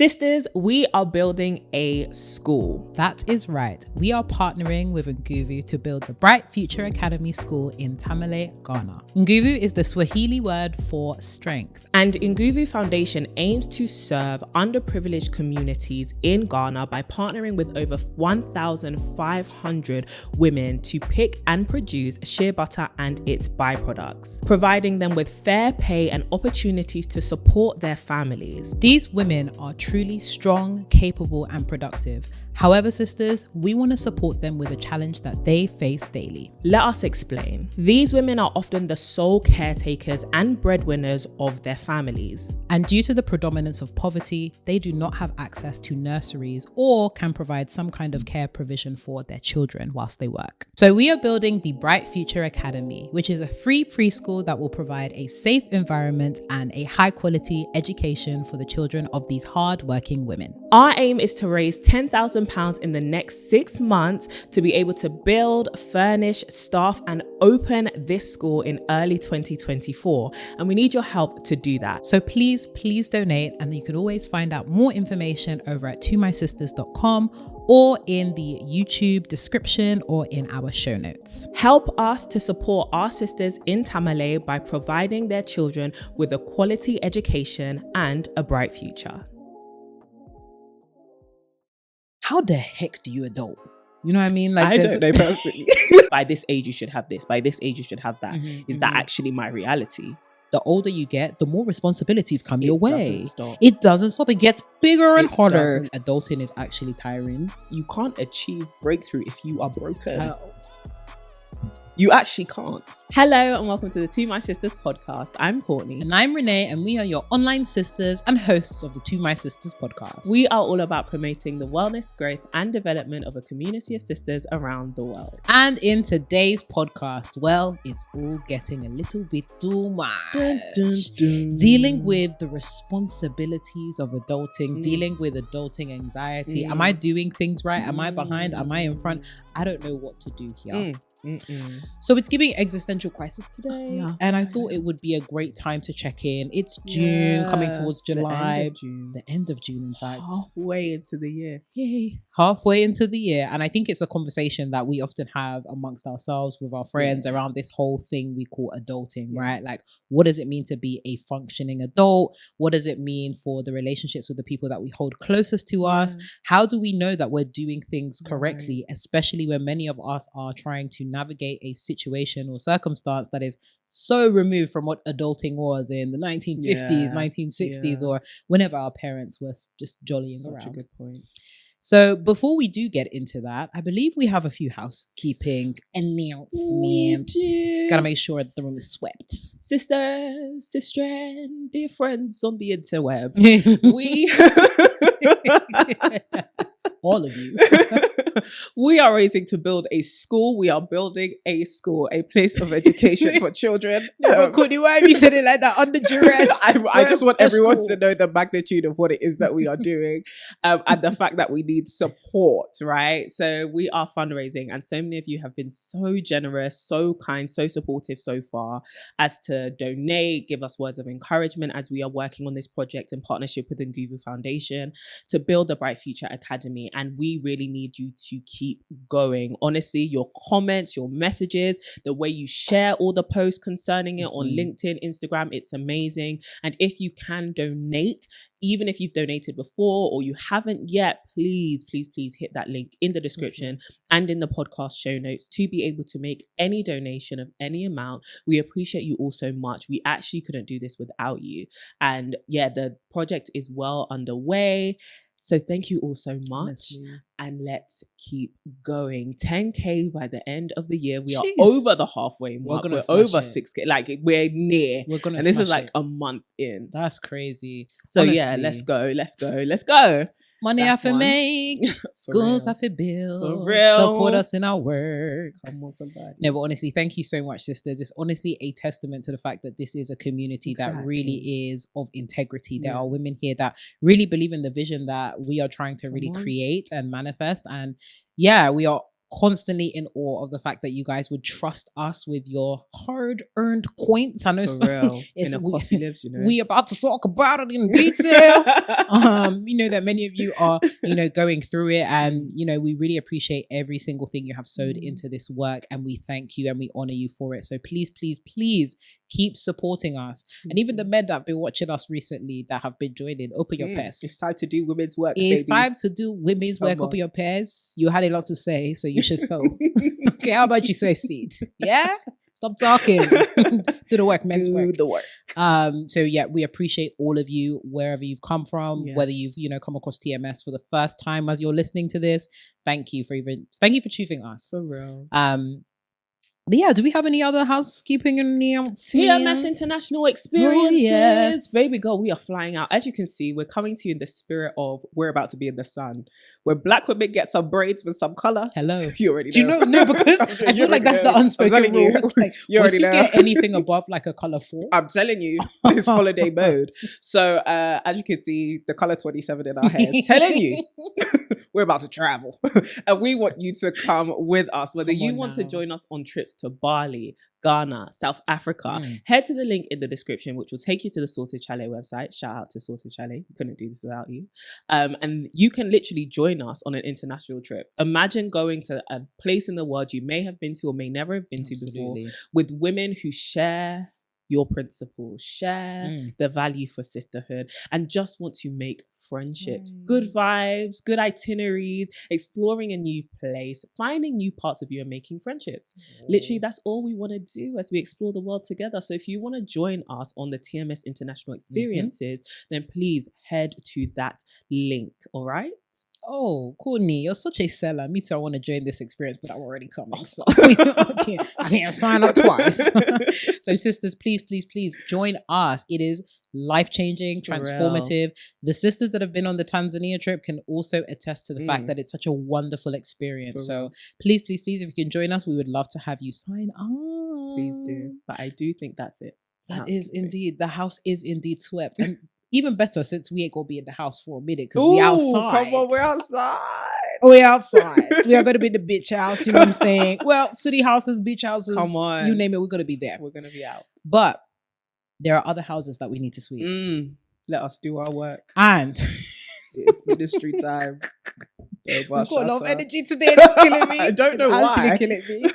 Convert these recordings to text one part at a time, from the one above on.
Sisters, we are building a school. That is right. We are partnering with Nguvu to build the Bright Future Academy School in Tamale, Ghana. Nguvu is the Swahili word for strength. And Nguvu Foundation aims to serve underprivileged communities in Ghana by partnering with over 1,500 women to pick and produce shea butter and its byproducts, providing them with fair pay and opportunities to support their families. These women are truly strong, capable, and productive. However, sisters, we want to support them with a challenge that they face daily. Let us explain. These women are often the sole caretakers and breadwinners of their families. And due to the predominance of poverty, they do not have access to nurseries or can provide some kind of care provision for their children whilst they work. So we are building the Bright Future Academy, which is a free preschool that will provide a safe environment and a high quality education for the children of these hard-working women. Our aim is to raise £10,000 in the next 6 months to be able to build, furnish, staff, and open this school in early 2024. And we need your help to do that. So please donate, and you can always find out more information over at tomysisters.com or in the YouTube description or in our show notes. Help us to support our sisters in Tamale by providing their children with a quality education and a bright future. How the heck do you adult? You know what I mean? Like, I don't know personally. By this age, you should have this. By this age, you should have that. Is that actually my reality? The older you get, the more responsibilities come your way. It doesn't stop. It gets bigger and harder. Adulting is actually tiring. You can't achieve breakthrough if you are broken. You actually can't. Hello and welcome to the To My Sisters podcast. I'm Courtney. And I'm Renee, and we are your online sisters and hosts of the To My Sisters podcast. We are all about promoting the wellness, growth and development of a community of sisters around the world. And in today's podcast, well, it's all getting a little bit too much. Dun, dun, dun. Dealing with the responsibilities of adulting, dealing with adulting anxiety. Am I doing things right? Am I behind? Am I in front? I don't know what to do here. So it's giving existential crisis today, and I thought it would be a great time to check in. It's June, coming towards July, the end of June in fact, halfway into the year. Yay, halfway into the year. And I think it's a conversation that we often have amongst ourselves with our friends around this whole thing we call adulting, right? Like, what does it mean to be a functioning adult? What does it mean for the relationships with the people that we hold closest to us? How do we know that we're doing things correctly, especially when many of us are trying to navigate a situation or circumstance that is so removed from what adulting was in the 1950s, 1960s, or whenever our parents were just jollying around. Such a good point. So before we do get into that, I believe we have a few housekeeping announcements. Gotta make sure the room is swept. Sisters, dear friends on the interweb, all of you. We are raising to build a school. We are building a school, a place of education for children. Courtney, why have you said it like that under duress? I just want everyone to know the magnitude of what it is that we are doing, and the fact that we need support, right? So we are fundraising, and so many of you have been so generous, so kind, so supportive so far as to donate, give us words of encouragement as we are working on this project in partnership with the Nguvu Foundation to build the Bright Future Academy. And we really need you to keep going. Honestly, your comments, your messages, the way you share all the posts concerning it on LinkedIn, Instagram, it's amazing. And if you can donate, even if you've donated before or you haven't yet, please hit that link in the description and in the podcast show notes to be able to make any donation of any amount. We appreciate you all so much. We actually couldn't do this without you. And the project is well underway. So thank you all so much. Honestly. And let's keep going. 10K by the end of the year. We are over the halfway mark. We're over 6K. Like, we're near. And this is like a month in. That's crazy. So honestly, let's go. Money I for make. Schools I for build. For real. Support us in our work. Come on, somebody. No, but honestly, thank you so much, sisters. It's honestly a testament to the fact that this is a community that really is of integrity. There are women here that really believe in the vision that we are trying to really create and manifest. And we are constantly in awe of the fact that you guys would trust us with your hard-earned coins. I know For real. it's In a cost lives, you know. we about to talk about it in detail. You know that many of you are, going through it, and we really appreciate every single thing you have sewed into this work, and we thank you and we honor you for it. So please, please, please keep supporting us. And even the men that have been watching us recently that have been joining, open your pairs. It's time to do women's work. It's baby. time to do women's work. Open your pairs. You had a lot to say, so you should sow. Okay, how about you sow a seed? Yeah? Stop talking. Do the work, men's work. Do the work. So yeah, we appreciate all of you wherever you've come from, Yes. whether you've come across TMS for the first time as you're listening to this. Thank you for choosing us. For real. But yeah, do we have any other housekeeping announcements? TMS International Experiences. Oh, yes. Baby girl, we are flying out. As you can see, we're coming to you in the spirit of we're about to be in the sun. Where black women get some braids with some colour. Hello. You already know. Do you know? No, because I feel like that's the unspoken rule. It's like, you once already you know. get anything above like a colour 4. I'm telling you, it's holiday mode. So as you can see, the colour 27 in our hair is telling you we're about to travel. And we want you to come with us. Whether you want to join us on trips to Bali, Ghana, South Africa, head to the link in the description, which will take you to the Sorted Chalet website. Shout out to Sorted Chalet. We couldn't do this without you. And you can literally join us on an international trip. Imagine going to a place in the world you may have been to or may never have been to before, with women who share your principles, share the value for sisterhood, and just want to make friendships. Good vibes, good itineraries, exploring a new place, finding new parts of you and making friendships. Literally, that's all we want to do as we explore the world together. So if you want to join us on the TMS International Experiences, then please head to that link, all right? Oh, Courtney, you're such a seller. Me too, I want to join this experience, but I'm already coming. So I can't sign up twice. So sisters, please, please, please join us. It is life-changing, transformative. The sisters that have been on the Tanzania trip can also attest to the fact that it's such a wonderful experience. So please, please, please, if you can join us, we would love to have you sign up. Please do. But I do think that's it. That is indeed, the house is indeed swept. And even better, since we ain't gonna be in the house for a minute because we outside. Come on, we're outside. We're outside. We are gonna be in the bitch house. You know what I'm saying? Well, city houses, beach houses. Come on, you name it. We're gonna be there. We're gonna be out. But there are other houses that we need to sweep. Let us do our work. And it's ministry time. We've got a lot of energy today. It's killing me. I don't know it's why. Actually killing me.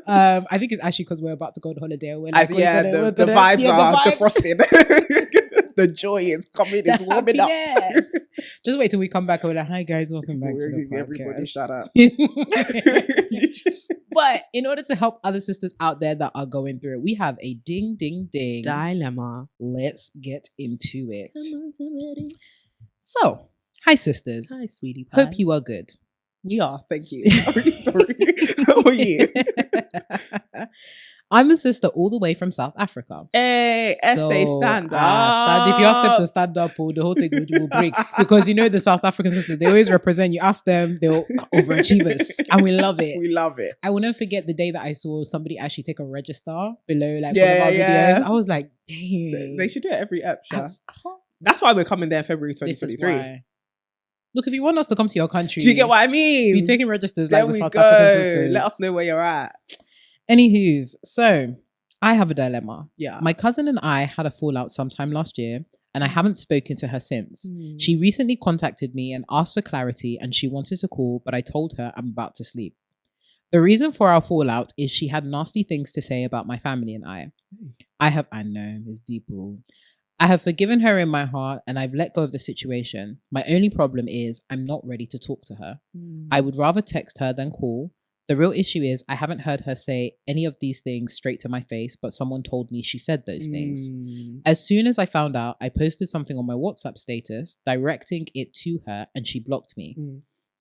I think it's actually because we're about to go on holiday. And we're like, the vibes are defrosting. The joy is coming. It's warming up. Just wait till we come back and we're like, hi guys, welcome back to the podcast. Everybody shut up. But in order to help other sisters out there that are going through it, we have a ding dilemma. Let's get into it. Come on, somebody. So, hi sisters. Hi, sweetie pie. Hope you are good. We are, thank you. I'm really sorry. How are you? I'm a sister all the way from South Africa. Hey, essay stand up. If you ask them to stand up, the whole thing will break. Because the South African sisters, they always represent you. Ask them, they're overachievers. And we love it. We love it. I will never forget the day that I saw somebody actually take a register below one of our videos. I was like, dang. They should do it every episode. That's why we're coming there in February 2023. Look, if you want us to come to your country, do you get what I mean? Be taking registers like the South African sisters. Let us know where you're at. Anywho's, so I have a dilemma. Yeah. My cousin and I had a fallout sometime last year, and I haven't spoken to her since. She recently contacted me and asked for clarity, and she wanted to call, but I told her I'm about to sleep. The reason for our fallout is she had nasty things to say about my family and I. I know, it's deep. I have forgiven her in my heart and I've let go of the situation. My only problem is I'm not ready to talk to her. I would rather text her than call. The real issue is I haven't heard her say any of these things straight to my face, but someone told me she said those things. As soon as I found out, I posted something on my WhatsApp status directing it to her and she blocked me.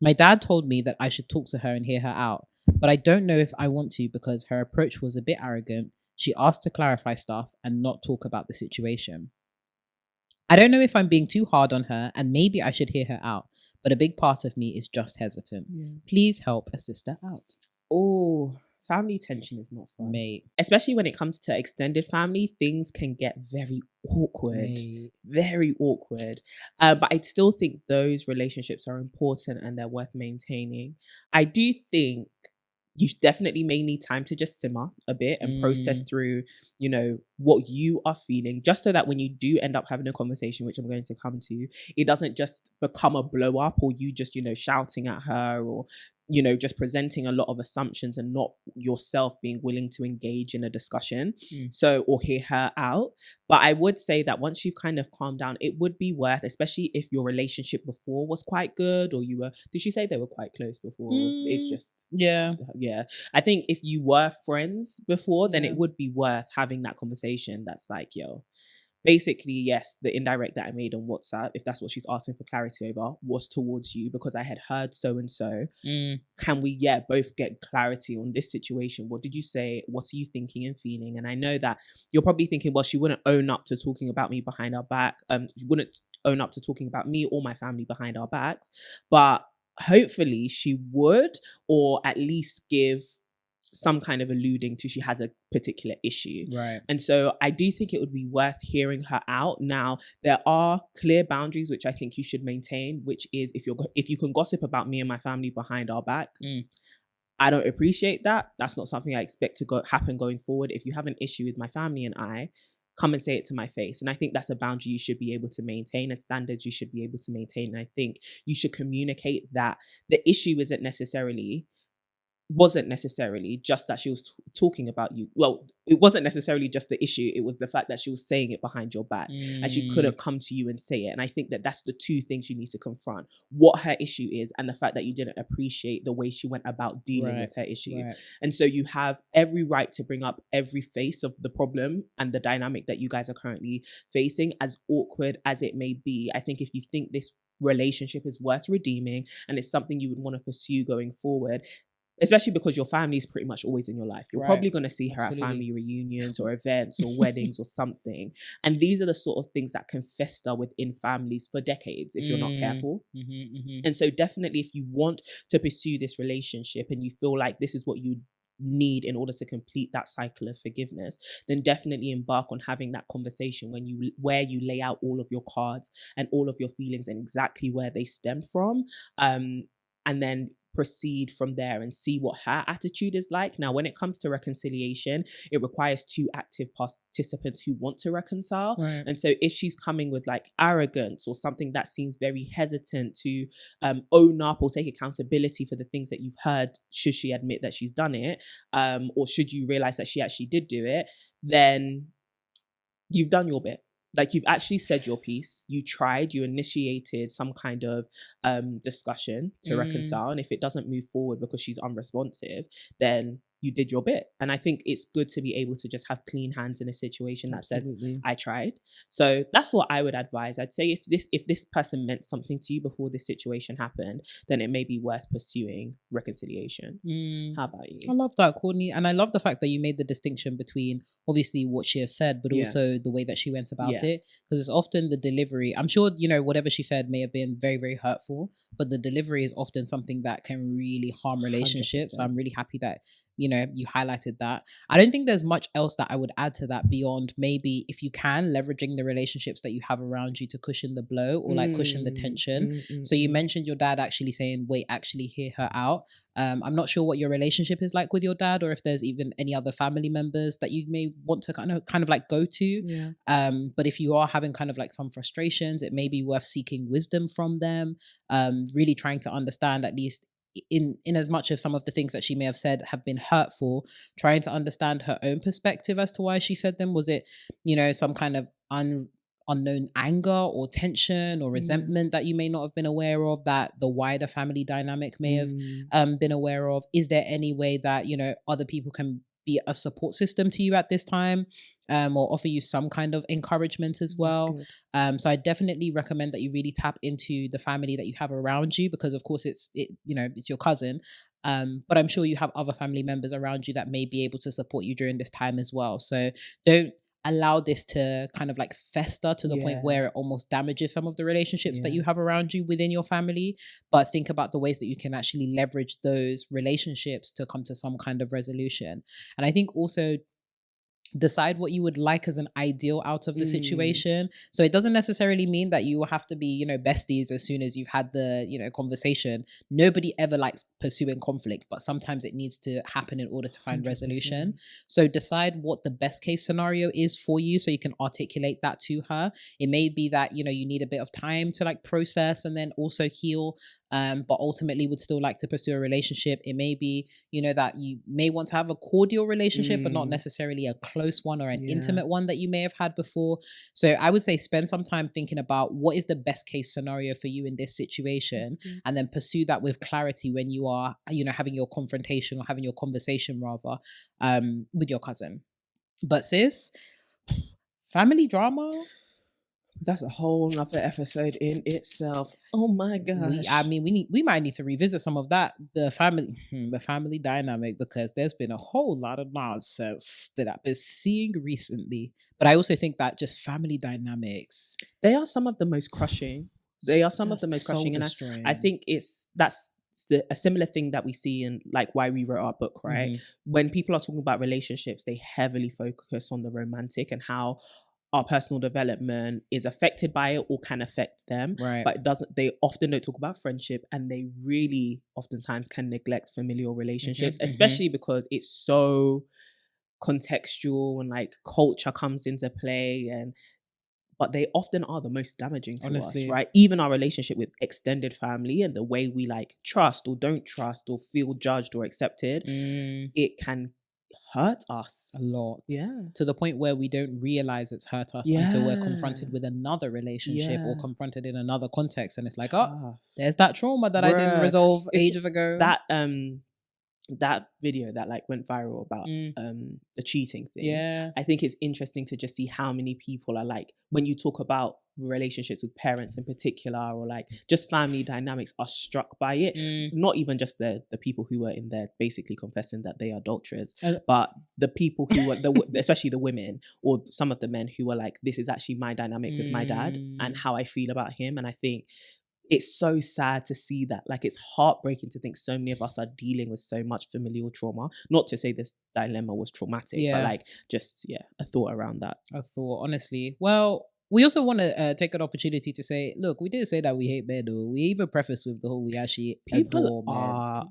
My dad told me that I should talk to her and hear her out, but I don't know if I want to because her approach was a bit arrogant. She asked to clarify stuff and not talk about the situation. I don't know if I'm being too hard on her and maybe I should hear her out, but a big part of me is just hesitant. Please help a sister out. Oh, family tension is not fun. Mate. Especially when it comes to extended family, things can get very awkward. Very awkward. But I still think those relationships are important and they're worth maintaining. I do think you definitely may need time to just simmer a bit and process through, what you are feeling, just so that when you do end up having a conversation, which I'm going to come to, it doesn't just become a blow up, or you just, shouting at her, or, just presenting a lot of assumptions and not yourself being willing to engage in a discussion. So, or hear her out. But I would say that once you've kind of calmed down, it would be worth, especially if your relationship before was quite good, or did you say they were quite close before? It's just, yeah. I think if you were friends before, then it would be worth having that conversation. That's like, yo, basically, yes, the indirect that I made on WhatsApp, if that's what she's asking for clarity over, was towards you because I had heard so and so. Can we, both get clarity on this situation? What did you say? What are you thinking and feeling? And I know that you're probably thinking, well, she wouldn't own up to talking about me behind our back. She wouldn't own up to talking about me or my family behind our backs. But hopefully she would, or at least give some kind of alluding to she has a particular issue. Right. And so I do think it would be worth hearing her out. Now, there are clear boundaries which I think you should maintain, which is if you can gossip about me and my family behind our back, I don't appreciate that. That's not something I expect to happen going forward. If you have an issue with my family and I, come and say it to my face. And I think that's a boundary you should be able to maintain, and standards you should be able to maintain. And I think you should communicate that the issue wasn't necessarily just that she was talking about you. Well, it wasn't necessarily just the issue. It was the fact that she was saying it behind your back and she couldn't come to you and say it. And I think that that's the two things you need to confront: what her issue is and the fact that you didn't appreciate the way she went about dealing with her issue. And so you have every right to bring up every face of the problem and the dynamic that you guys are currently facing, as awkward as it may be. I think if you think this relationship is worth redeeming and it's something you would want to pursue going forward, especially because your family is pretty much always in your life. You're probably going to see her at family reunions or events or weddings or something. And these are the sort of things that can fester within families for decades if you're not careful. And so definitely, if you want to pursue this relationship and you feel like this is what you need in order to complete that cycle of forgiveness, then definitely embark on having that conversation where you lay out all of your cards and all of your feelings and exactly where they stem from. And then proceed from there and see what her attitude is like. Now, when it comes to reconciliation, it requires two active participants who want to reconcile. And so if she's coming with like arrogance or something that seems very hesitant to own up or take accountability for the things that you've heard, should she admit that she's done it, or should you realize that she actually did do it, then you've done your bit. Like, you've actually said your piece. You tried, you initiated some kind of discussion to reconcile. And if it doesn't move forward because she's unresponsive, then you did your bit. And I think it's good to be able to just have clean hands in a situation that says, I tried. So that's what I would advise. I'd say if this person meant something to you before this situation happened, then it may be worth pursuing reconciliation. How about you? I love that, Courtney. And I love the fact that you made the distinction between obviously what she has said, but also the way that she went about it. Because it's often the delivery. I'm sure, whatever she said may have been very, very hurtful, but the delivery is often something that can really harm relationships. 100%. I'm really happy that you highlighted that. I don't think there's much else that I would add to that beyond maybe, if you can, leveraging the relationships that you have around you to cushion the blow or like cushion the tension. So you mentioned your dad actually saying, wait, actually hear her out. I'm not sure what your relationship is like with your dad, or if there's even any other family members that you may want to kind of like go to. But if you are having kind of like some frustrations, it may be worth seeking wisdom from them, really trying to understand, at least in as much as some of the things that she may have said have been hurtful, trying to understand her own perspective as to why she said them. Was it, some kind of unknown anger or tension or resentment that you may not have been aware of, that the wider family dynamic may have been aware of? Is there any way that, other people can be a support system to you at this time, or offer you some kind of encouragement as well? So I definitely recommend that you really tap into the family that you have around you, because of course it's your cousin, but I'm sure you have other family members around you that may be able to support you during this time as well. So don't allow this to kind of like fester to the point where it almost damages some of the relationships that you have around you within your family, but think about the ways that you can actually leverage those relationships to come to some kind of resolution. And I think also, decide what you would like as an ideal out of the situation. So it doesn't necessarily mean that you will have to be, you know, besties as soon as you've had the, you know, conversation. Nobody ever likes pursuing conflict, but sometimes it needs to happen in order to find 100%. resolution. So decide what the best case scenario is for you so you can articulate that to her. It may be that, you know, you need a bit of time to like process and then also heal, but ultimately would still like to pursue a relationship. It may be, you know, that you may want to have a cordial relationship, but not necessarily a close one or an intimate one that you may have had before. So I would say spend some time thinking about what is the best case scenario for you in this situation, and then pursue that with clarity when you are, you know, having your confrontation or having your conversation rather, with your cousin. But sis, family drama, that's a whole nother episode in itself. Oh my gosh. we might need to revisit some of that, the family dynamic, because there's been a whole lot of nonsense that I've been seeing recently. But I also think that just family dynamics, they are some of the most crushing. And I think that's a similar thing that we see in like why we wrote our book, right? When people are talking about relationships, they heavily focus on the romantic and how our personal development is affected by it or can affect them, right? But they often don't talk about friendship, and they really oftentimes can neglect familial relationships, especially because it's so contextual and like culture comes into play, but they often are the most damaging to us, right? Even our relationship with extended family and the way we like trust or don't trust or feel judged or accepted, it can hurt us a lot, to the point where we don't realize it's hurt us until we're confronted with another relationship or confronted in another context, and it's like, oh, there's that trauma that I didn't resolve ages ago. That video that like went viral about the cheating thing, I think it's interesting to just see how many people are like, when you talk about relationships with parents in particular, or like just family dynamics, are struck by it. Not even just the people who were in there basically confessing that they are adulterers, but the people who were especially the women or some of the men who were like, this is actually my dynamic with my dad and how I feel about him. And I think it's so sad to see that. Like, it's heartbreaking to think so many of us are dealing with so much familial trauma. Not to say this dilemma was traumatic, but like just, a thought around that. A thought, honestly. Well, we also want to take an opportunity to say, look, we didn't say that we hate men, though. We even preface with the whole we actually adore men.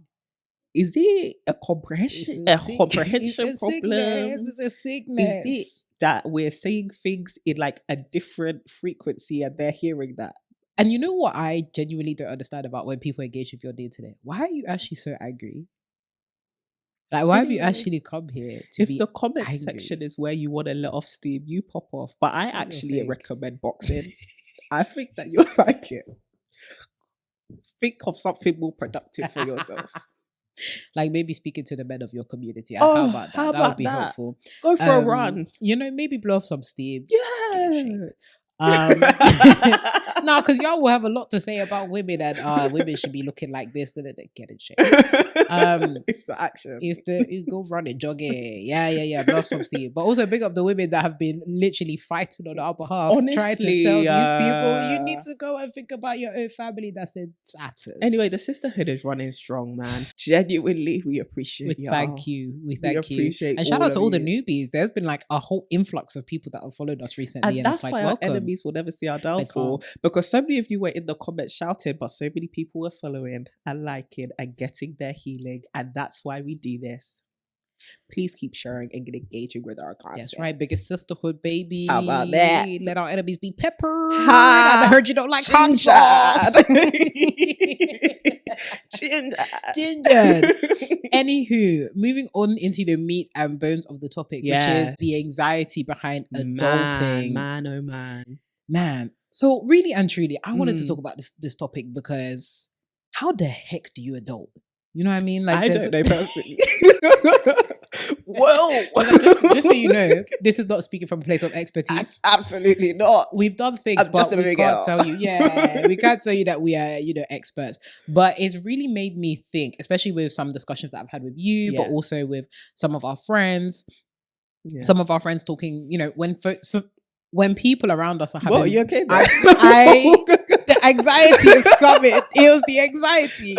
Is it a comprehension problem? It's a sickness. Is it that we're saying things in like a different frequency and they're hearing that? And you know what I genuinely don't understand about when people engage with your day today? Why are you actually so angry? Like, why have you actually come here to if be the comment angry? section is where you want to let off steam, you pop off. But I actually recommend boxing. I think that you'll like it. Think of something more productive for yourself. Like maybe speaking to the men of your community. How about that? That would be helpful. Go for a run. You know, maybe blow off some steam. Yeah. No, because y'all will have a lot to say about women, and women should be looking like this. Then they get in shape. It's the action. It's go running, jogging. Yeah. Blow off some steam. But also big up the women that have been literally fighting on our behalf, honestly, trying to tell these people you need to go and think about your own family that's in tatters. Anyway, the sisterhood is running strong, man. Genuinely, we appreciate you. Thank you. We thank you. And shout out to all the newbies. There's been like a whole influx of people that have followed us recently, and that's it's like, why welcome. Our enemies will never see our downfall, because so many of you were in the comments shouting, but so many people were following and liking and getting their healing, and that's why we do this. Please keep sharing and get engaging with our content. That's right, biggest sisterhood, baby. How about that? Let our enemies be peppered. I heard you don't like hot sauce. Ginger. Anywho, moving on into the meat and bones of the topic, which is the anxiety behind adulting. Man. So really and truly, I wanted to talk about this topic because how the heck do you adult? You know what I mean? Like, I don't know personally. Well, just so you know, this is not speaking from a place of expertise. Absolutely not. We've done things, but we can't tell you. Yeah, we can't tell you that we are, experts. But it's really made me think, especially with some discussions that I've had with you, but also with some of our friends. Yeah. Some of our friends talking, when people around us are having... What, are you okay? The anxiety is coming. It was the anxiety.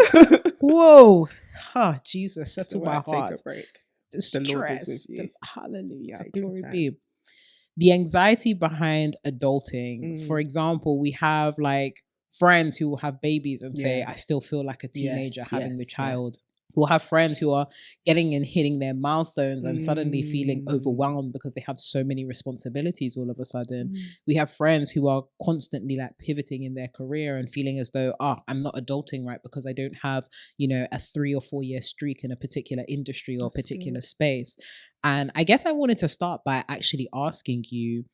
Whoa. Oh, Jesus, settle my heart. Take a break. The Lord is with stress. you. Hallelujah. Take your Glory time. be. The anxiety behind adulting. For example, we have like friends who will have babies and say, Yeah. I still feel like a teenager Yes, having the yes, child. yes. We'll have friends who are getting and hitting their milestones and suddenly feeling overwhelmed because they have so many responsibilities all of a sudden. We have friends who are constantly like pivoting in their career and feeling as though, I'm not adulting right because I don't have, you know, a 3 or 4 year streak in a particular industry or particular space. And I guess I wanted to start by actually asking you,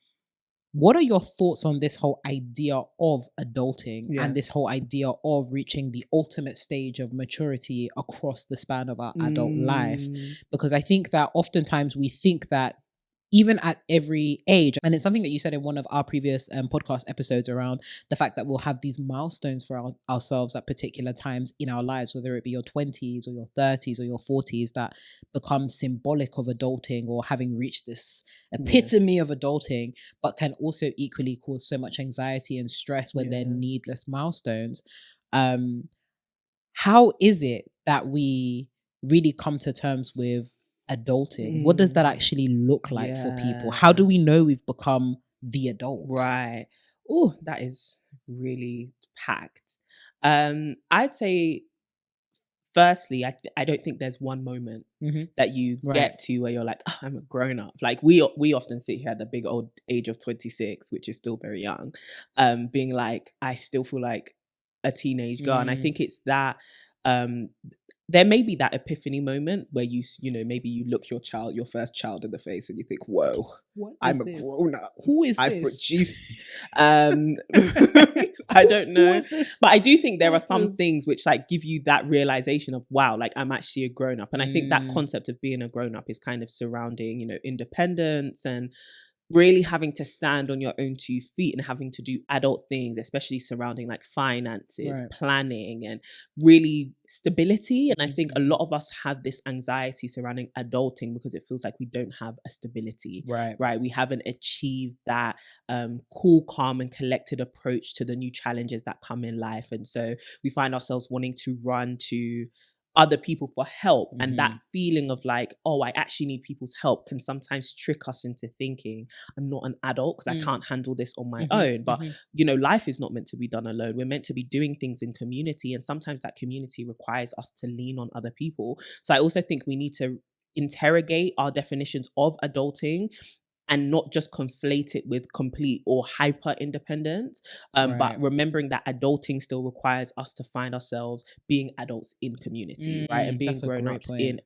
what are your thoughts on this whole idea of adulting and this whole idea of reaching the ultimate stage of maturity across the span of our adult life? Because I think that oftentimes we think that even at every age, and it's something that you said in one of our previous podcast episodes around the fact that we'll have these milestones for ourselves at particular times in our lives, whether it be your 20s or your 30s or your 40s, that become symbolic of adulting or having reached this epitome of adulting, but can also equally cause so much anxiety and stress when they're needless milestones. How is it that we really come to terms with adulting? What does that actually look like for people? How do we know we've become the adult? Right. Oh, that is really packed. I'd say, firstly, I don't think there's one moment that you get to where you're like, I'm a grown up. Like we often sit here at the big old age of 26, which is still very young, being like, I still feel like a teenage girl. And I think it's that there may be that epiphany moment where you know, maybe you look your first child in the face and you think, whoa, I'm a grown up. Who is I've this? produced. I don't know. But I do think there are some things which like give you that realization of, wow, like I'm actually a grown up. And I think that concept of being a grown up is kind of surrounding, you know, independence and really having to stand on your own 2 feet and having to do adult things, especially surrounding like finances, planning, and really stability. And I think a lot of us have this anxiety surrounding adulting because it feels like we don't have a stability, right? We haven't achieved that cool, calm, and collected approach to the new challenges that come in life. And so we find ourselves wanting to run to other people for help. And that feeling of like, oh, I actually need people's help can sometimes trick us into thinking I'm not an adult because I can't handle this on my own. But, you know, life is not meant to be done alone. We're meant to be doing things in community. And sometimes that community requires us to lean on other people. So I also think we need to interrogate our definitions of adulting and not just conflate it with complete or hyper independence, but remembering that adulting still requires us to find ourselves being adults in community, right? And being grown-ups in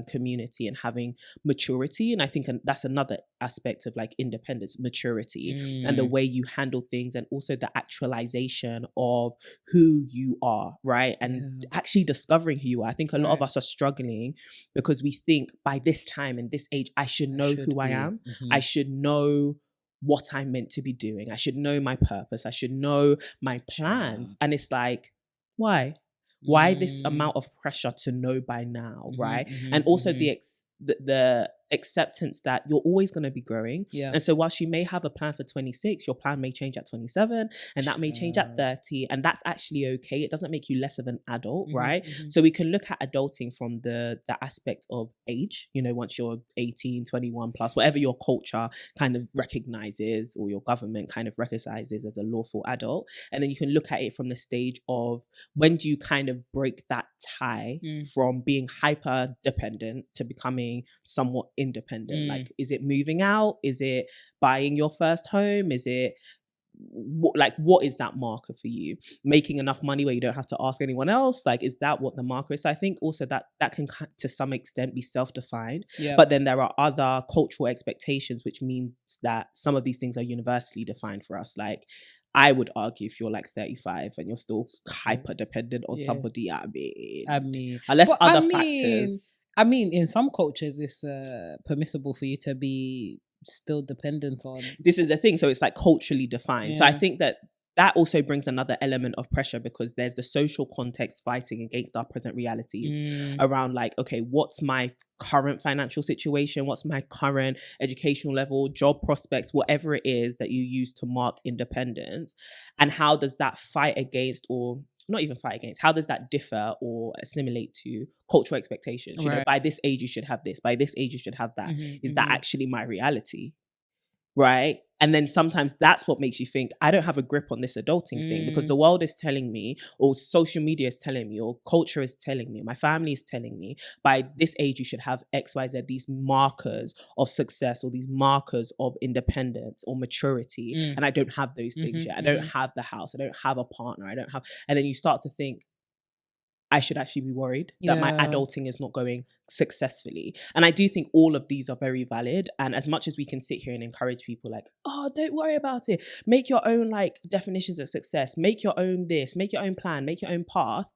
community and having maturity. And I think that's another aspect of like independence, maturity, and the way you handle things, and also the actualization of who you are, right? And actually discovering who you are. I think a lot of us are struggling because we think by this time and this age, I should know who I am. I should know what I'm meant to be doing. I should know my purpose. I should know my plans. And it's like, why? Why this amount of pressure to know by now, right? And also the acceptance that you're always going to be growing. And so whilst you may have a plan for 26, your plan may change at 27, and that may change at 30, and that's actually okay. It doesn't make you less of an adult, right? So we can look at adulting from the aspect of age, you know, once you're 18, 21 plus, whatever your culture kind of recognizes or your government kind of recognizes as a lawful adult. And then you can look at it from the stage of, when do you kind of break that tie from being hyper dependent to becoming somewhat independent? Like, is it moving out? Is it buying your first home? Is it what is that marker for you? Making enough money where you don't have to ask anyone else? Like, is that what the marker is? So I think also that can to some extent be self-defined, but then there are other cultural expectations, which means that some of these things are universally defined for us. Like, I would argue if you're like 35 and you're still hyper dependent on somebody, I mean, unless other factors. I mean, in some cultures, it's permissible for you to be still dependent on. This is the thing. So it's like culturally defined. So I think that also brings another element of pressure, because there's the social context fighting against our present realities around like, okay, what's my current financial situation? What's my current educational level, job prospects, whatever it is that you use to mark independence? And how does that fight against or not even fight against, how does that differ or assimilate to cultural expectations? You know, by this age you should have this, by this age you should have that. Is that actually my reality? Right? And then sometimes that's what makes you think, I don't have a grip on this adulting thing, because the world is telling me, or social media is telling me, or culture is telling me, my family is telling me, by this age you should have X, Y, Z, these markers of success or these markers of independence or maturity. And I don't have those things yet. I don't have the house. I don't have a partner. I don't have, and then you start to think, I should actually be worried that my adulting is not going successfully. And I do think all of these are very valid. And as much as we can sit here and encourage people like, oh, don't worry about it. Make your own like definitions of success. Make your own this, make your own plan, make your own path.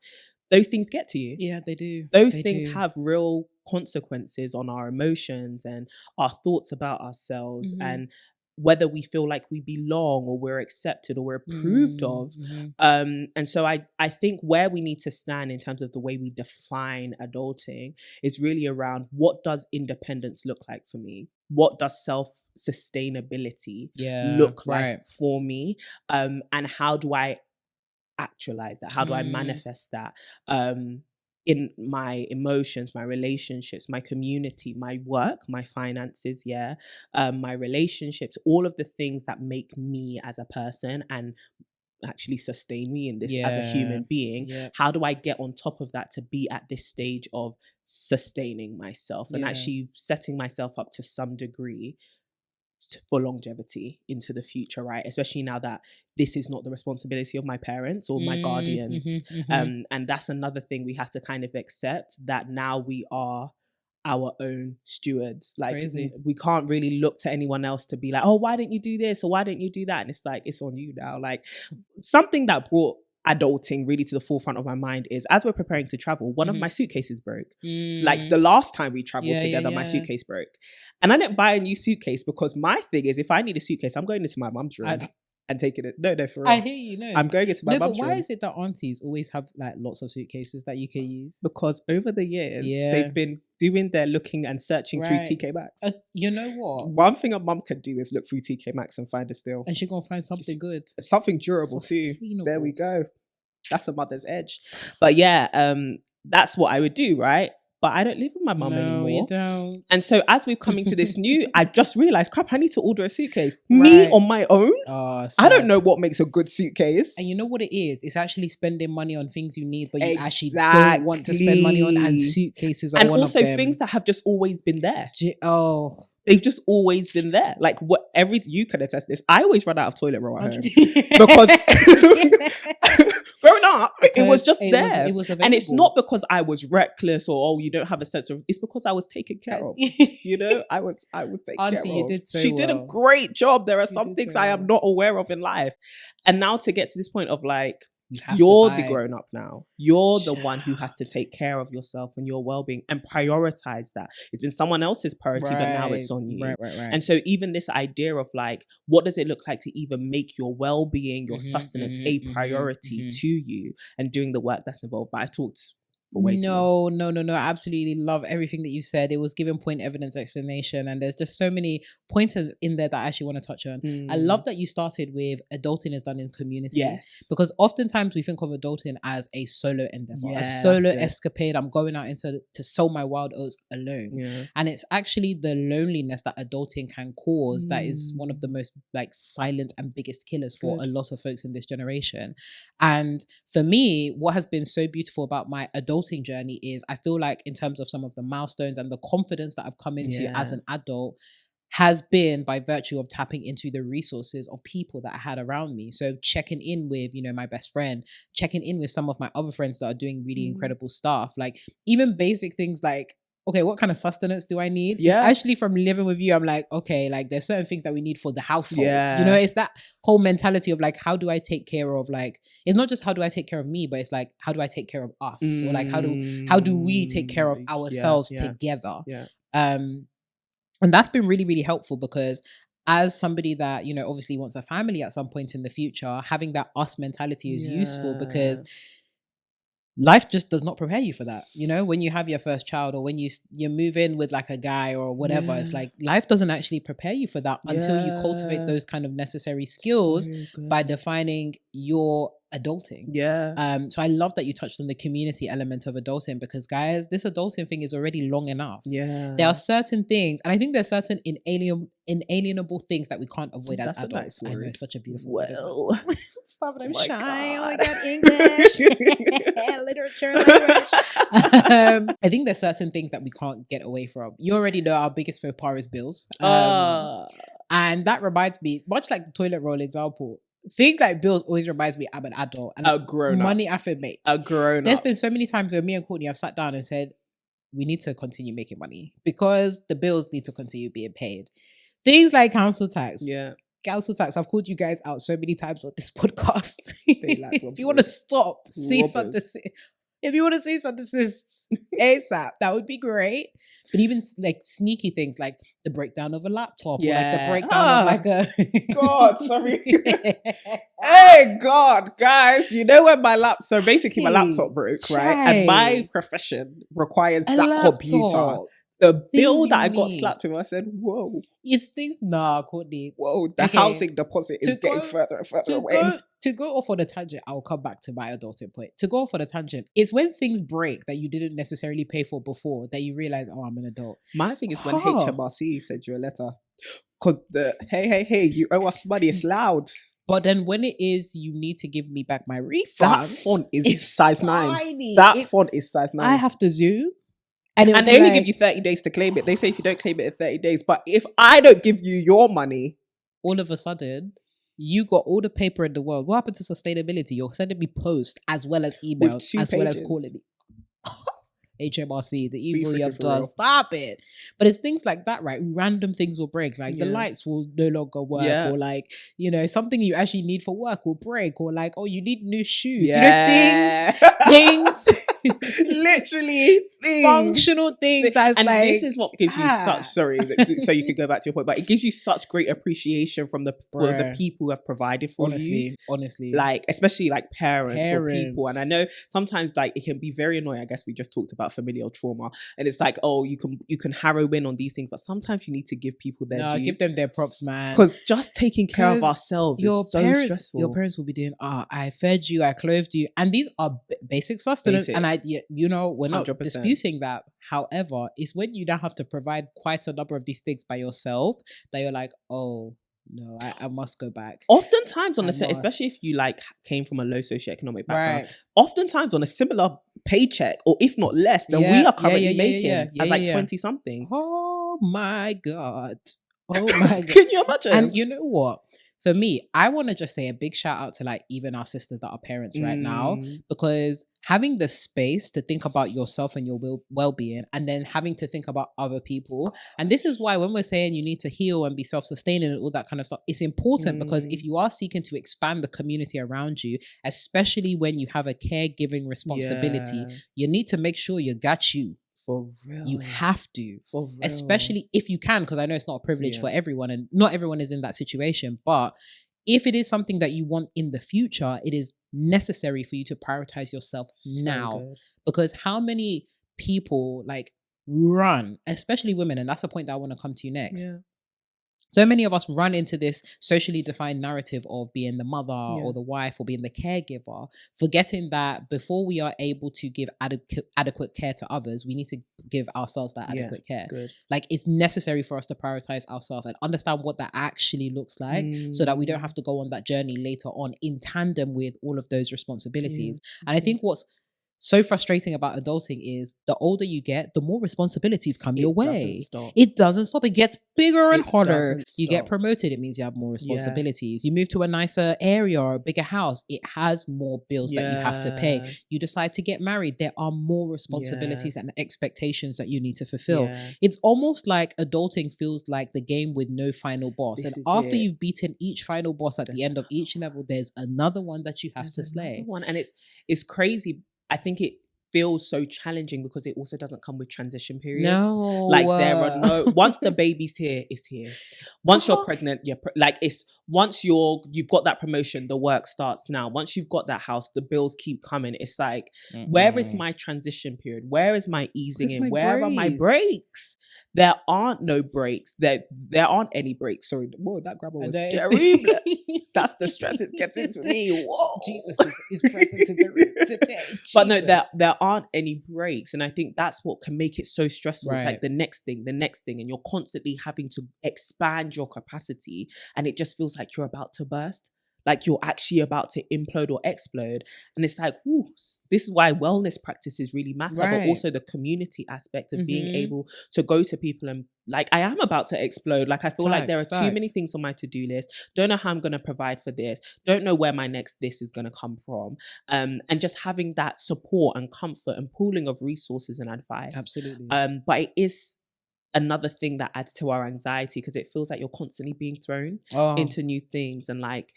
Those things get to you. Yeah, they do. Those things have real consequences on our emotions and our thoughts about ourselves and whether we feel like we belong or we're accepted or we're approved of. And so I think where we need to stand in terms of the way we define adulting is really around, what does independence look like for me? What does self-sustainability look like for me? And how do I actualize that? How do I manifest that? In my emotions, my relationships, my community, my work, my finances, my relationships, all of the things that make me as a person and actually sustain me in this as a human being. How do I get on top of that to be at this stage of sustaining myself and actually setting myself up to some degree for longevity into the future, right? Especially now that this is not the responsibility of my parents or my guardians. And that's another thing we have to kind of accept, that now we are our own stewards. Like we can't really look to anyone else to be like, oh, why didn't you do this? Or why didn't you do that? And it's like, it's on you now. Like something that brought adulting really to the forefront of my mind is, as we're preparing to travel, one of my suitcases broke. Like the last time we traveled together, my suitcase broke. And I didn't buy a new suitcase because my thing is, if I need a suitcase, I'm going into my mum's room and taking it. No, for real. I hear you. No, I'm going into my mum's room. But why is it that aunties always have like lots of suitcases that you can use? Because over the years, they've been doing their looking and searching through TK Maxx. You know what? One thing a mum could do is look through TK Maxx and find a steal. And she's going to find something good. Something durable too. There we go. That's a mother's edge. But that's what I would do, right? But I don't live with my mum anymore. You don't. And so as we're coming to this new, I've just realized, crap, I need to order a suitcase. Me on my own? I don't know what makes a good suitcase. And you know what it is? It's actually spending money on things you need, but you actually don't want to spend money on, and suitcases are one of them. And also things that have just always been there. They've just always been there. Like you can attest this. I always run out of toilet roll at home because growing up, it was just there. It was available. And it's not because I was reckless or, you don't have a sense of, it's because I was taken care of. You know, I was taken care of. You did so She did a great job. There are some things I am not aware of in life. And now to get to this point of like, you're the grown up now. You're the one who has to take care of yourself and your well-being and prioritize that. It's been someone else's priority, but now it's on you. Right. And so even this idea of like, what does it look like to even make your well-being, your sustenance a priority to you, and doing the work that's involved. But I talked for way too long. No. I absolutely love everything that you said. It was given point, evidence, explanation, and there's just so many pointers in there that I actually want to touch on. I love that you started with adulting is done in community. Yes. Because oftentimes we think of adulting as a solo endeavor, a solo escapade. I'm going out to sow my wild oats alone. Yeah. And it's actually the loneliness that adulting can cause that is one of the most like silent and biggest killers for a lot of folks in this generation. And for me, what has been so beautiful about my adulting journey is I feel like in terms of some of the milestones and the confidence that I've come into as an adult has been by virtue of tapping into the resources of people that I had around me. So checking in with, my best friend, checking in with some of my other friends that are doing really incredible stuff. Like even basic things like, okay, what kind of sustenance do I need? Yeah. Actually, from living with you, I'm like, okay, like there's certain things that we need for the household. Yeah. It's that whole mentality of like, how do I take care of like, it's not just how do I take care of me, but it's like, how do I take care of us? Or like, how do we take care of ourselves together? Yeah. And that's been really, really helpful because as somebody that, obviously wants a family at some point in the future, having that us mentality is useful because life just does not prepare you for that. When you have your first child or when you move in with like a guy or whatever, it's like life doesn't actually prepare you for that until you cultivate those kind of necessary skills by defining your adulting. Yeah. So I love that you touched on the community element of adulting, because guys, this adulting thing is already long enough. Yeah. There are certain things, and I think there's certain inalienable things that we can't avoid as That's a adults. nice I know word. it's such a beautiful Well. word. Stop it, I'm my shy. Oh my God. God, English. Literature, language. I think there's certain things that we can't get away from. You already know our biggest faux pas is bills. And that reminds me, much like the toilet roll example, things like bills always reminds me I'm an adult and a grown money up. I have make. A grown There's up. been so many times where me and Courtney have sat down and said, we need to continue making money because the bills need to continue being paid. Things like council tax. Yeah. Council tax. I've called you guys out so many times on this podcast. If you want to stop, cease and desist. If you want to cease and desist ASAP, that would be great. But even like sneaky things like the breakdown of a laptop, or like the breakdown of like a God, sorry. Hey God, guys, you know when my my laptop broke, right? And my profession requires that computer. The bill that I got slapped with, I said, whoa. It's things, Courtney. Whoa, the housing deposit is getting further and further away. To go off on a tangent, I'll come back to my adulting point. To go off on a tangent, it's when things break that you didn't necessarily pay for before that you realize, oh, I'm an adult. My thing is when HMRC sent you a letter. Because the, hey, you owe us money, it's loud. But then when it is, you need to give me back my refund. That font is size 9. That font is size 9. I have to zoom. And they only give you 30 days to claim it. They say if you don't claim it in 30 days. But if I don't give you your money, all of a sudden, you got all the paper in the world. What happened to sustainability? You're sending me posts as well as emails, as well as calling me. HMRC, the evil you have done. Stop it. But it's things like that, right? Random things will break. Like the lights will no longer work, or like, you know, something you actually need for work will break, or like, oh, you need new shoes. You know, things. Literally things. Functional things. That's and like, this is what gives you such, sorry, so you could go back to your point, but it gives you such great appreciation from the people who have provided for you. Honestly. Like, especially like parents or people. And I know sometimes like it can be very annoying. I guess we just talked about familial trauma, and it's like, oh, you can harrow in on these things, but sometimes you need to give people their dues. Give them their props, man. Because just taking care of ourselves is so stressful. Your parents will be doing, I fed you, I clothed you, and these are basic sustenance. And we're not 100%. Disputing that. However, it's when you now have to provide quite a number of these things by yourself that you're like, oh, no, I must go back. Oftentimes on especially if you like came from a low socioeconomic background, oftentimes on a similar paycheck, or if not less than we are currently making as like 20 somethings. Oh my God. Oh my God. Can you imagine? And you know what? For me, I want to just say a big shout out to like even our sisters that are parents right now, because having the space to think about yourself and your well-being, and then having to think about other people. And this is why when we're saying you need to heal and be self-sustaining and all that kind of stuff, it's important because if you are seeking to expand the community around you, especially when you have a caregiving responsibility, you need to make sure you got you. For real. You have to. For real. Especially if you can, because I know it's not a privilege for everyone, and not everyone is in that situation. But if it is something that you want in the future, it is necessary for you to prioritize yourself now. Good. Because how many people like run, especially women, and that's the point that I want to come to next. Yeah. So many of us run into this socially defined narrative of being the mother or the wife or being the caregiver, forgetting that before we are able to give adequate care to others, we need to give ourselves that adequate care. Good. Like, it's necessary for us to prioritize ourselves and understand what that actually looks like so that we don't have to go on that journey later on in tandem with all of those responsibilities. And I think what's so frustrating about adulting is the older you get, the more responsibilities come your way. It doesn't stop. It gets bigger and harder. You get promoted, it means you have more responsibilities. You move to a nicer area or a bigger house, it has more bills that you have to pay. You decide to get married, there are more responsibilities and expectations that you need to fulfill. It's almost like adulting feels like the game with no final boss. And after you've beaten each final boss at the end of each level, there's another one that you have to slay. And it's crazy. I think feels so challenging because it also doesn't come with transition periods. No. Like there are no, once the baby's here, it's here. Once you're pregnant, like it's, once you've got that promotion, the work starts now. Once you've got that house, the bills keep coming. It's like, where is my transition period? Where is my easing in? Where are my breaks? There aren't no breaks. There aren't any breaks. Sorry, whoa, that grabber was terrible. That's the stress it's getting to me. Whoa. Jesus is present in the room today. But no, there aren't any breaks. And I think that's what can make it so stressful. Right. It's like the next thing. And you're constantly having to expand your capacity. And it just feels like you're about to burst. Like you're actually about to implode or explode. And it's like, ooh, this is why wellness practices really matter, but also the community aspect of being able to go to people and like, I am about to explode. Like I feel like there are too many things on my to-do list. Don't know how I'm going to provide for this. Don't know where my next this is going to come from. And just having that support and comfort and pooling of resources and advice. Absolutely. But it is another thing that adds to our anxiety because it feels like you're constantly being thrown into new things and like,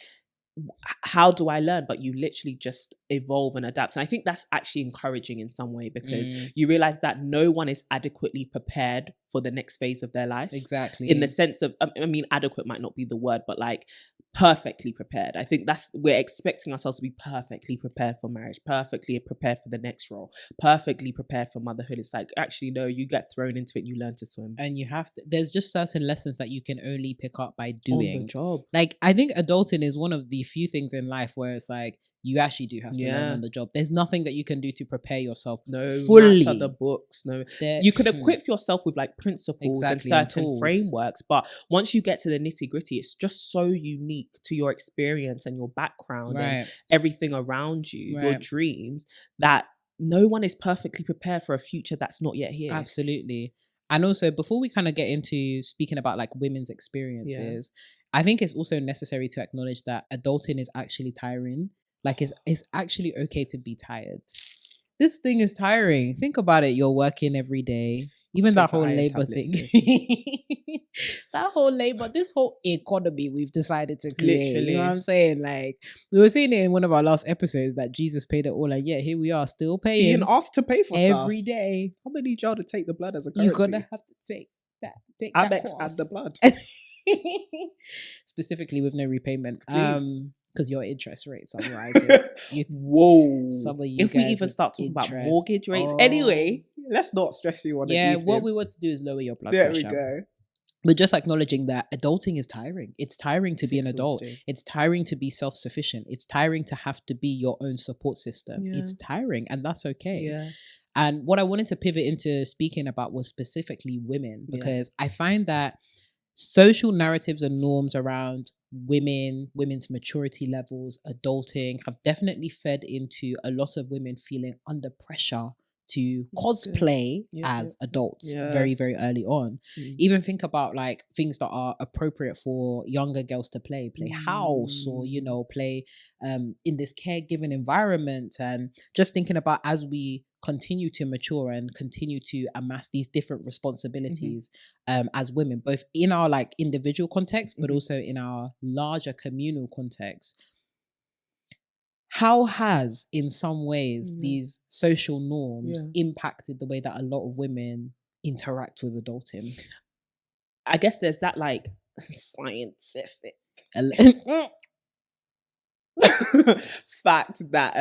how do I learn? But you literally just evolve and adapt. And I think that's actually encouraging in some way because you realize that no one is adequately prepared for the next phase of their life. Exactly. In the sense of, I mean, adequate might not be the word, but like perfectly prepared. I think we're expecting ourselves to be perfectly prepared for marriage, perfectly prepared for the next role, perfectly prepared for motherhood. It's like, actually, no, you get thrown into it, you learn to swim. And you have to, there's just certain lessons that you can only pick up by doing. On the job. Like, I think adulting is one of the few things in life where it's like, you actually do have to learn on the job. There's nothing that you can do to prepare yourself fully. No matter the books, you can equip yourself with like principles and certain frameworks, but once you get to the nitty gritty, it's just so unique to your experience and your background and everything around you, your dreams, that no one is perfectly prepared for a future that's not yet here. Absolutely. And also, before we kind of get into speaking about like women's experiences, I think it's also necessary to acknowledge that adulting is actually tiring. Like it's actually okay to be tired. This thing is tiring. Think about it. You're working every day. Even that whole labor thing. That whole labor, this whole economy we've decided to create. Literally. You know what I'm saying? Like, we were saying it in one of our last episodes that Jesus paid it all. And yeah, here we are still paying. Being asked to pay for every day. How many need y'all to take the blood as a currency? You're going to have to take that. Take Amex that and the blood. Specifically with no repayment. Because your interest rates are rising. Whoa. Some of you if we even start talking about mortgage rates. Anyway, let's not stress you on it. Yeah, what we want to do is lower your blood pressure. There we go. But just acknowledging that adulting is tiring. It's tiring to be an adult. It's tiring to be self-sufficient. It's tiring to have to be your own support system. Yeah. It's tiring, and that's okay. Yeah. And what I wanted to pivot into speaking about was specifically women, because I find that social narratives and norms around women's maturity levels, adulting, have definitely fed into a lot of women feeling under pressure to cosplay as adults very, very early on. Even think about like things that are appropriate for younger girls to play house, or, you know, play in this caregiving environment. And just thinking about as we continue to mature and continue to amass these different responsibilities as women, both in our like individual context, but also in our larger communal context. How has, in some ways, these social norms impacted the way that a lot of women interact with adulting? I guess there's that like scientific fact that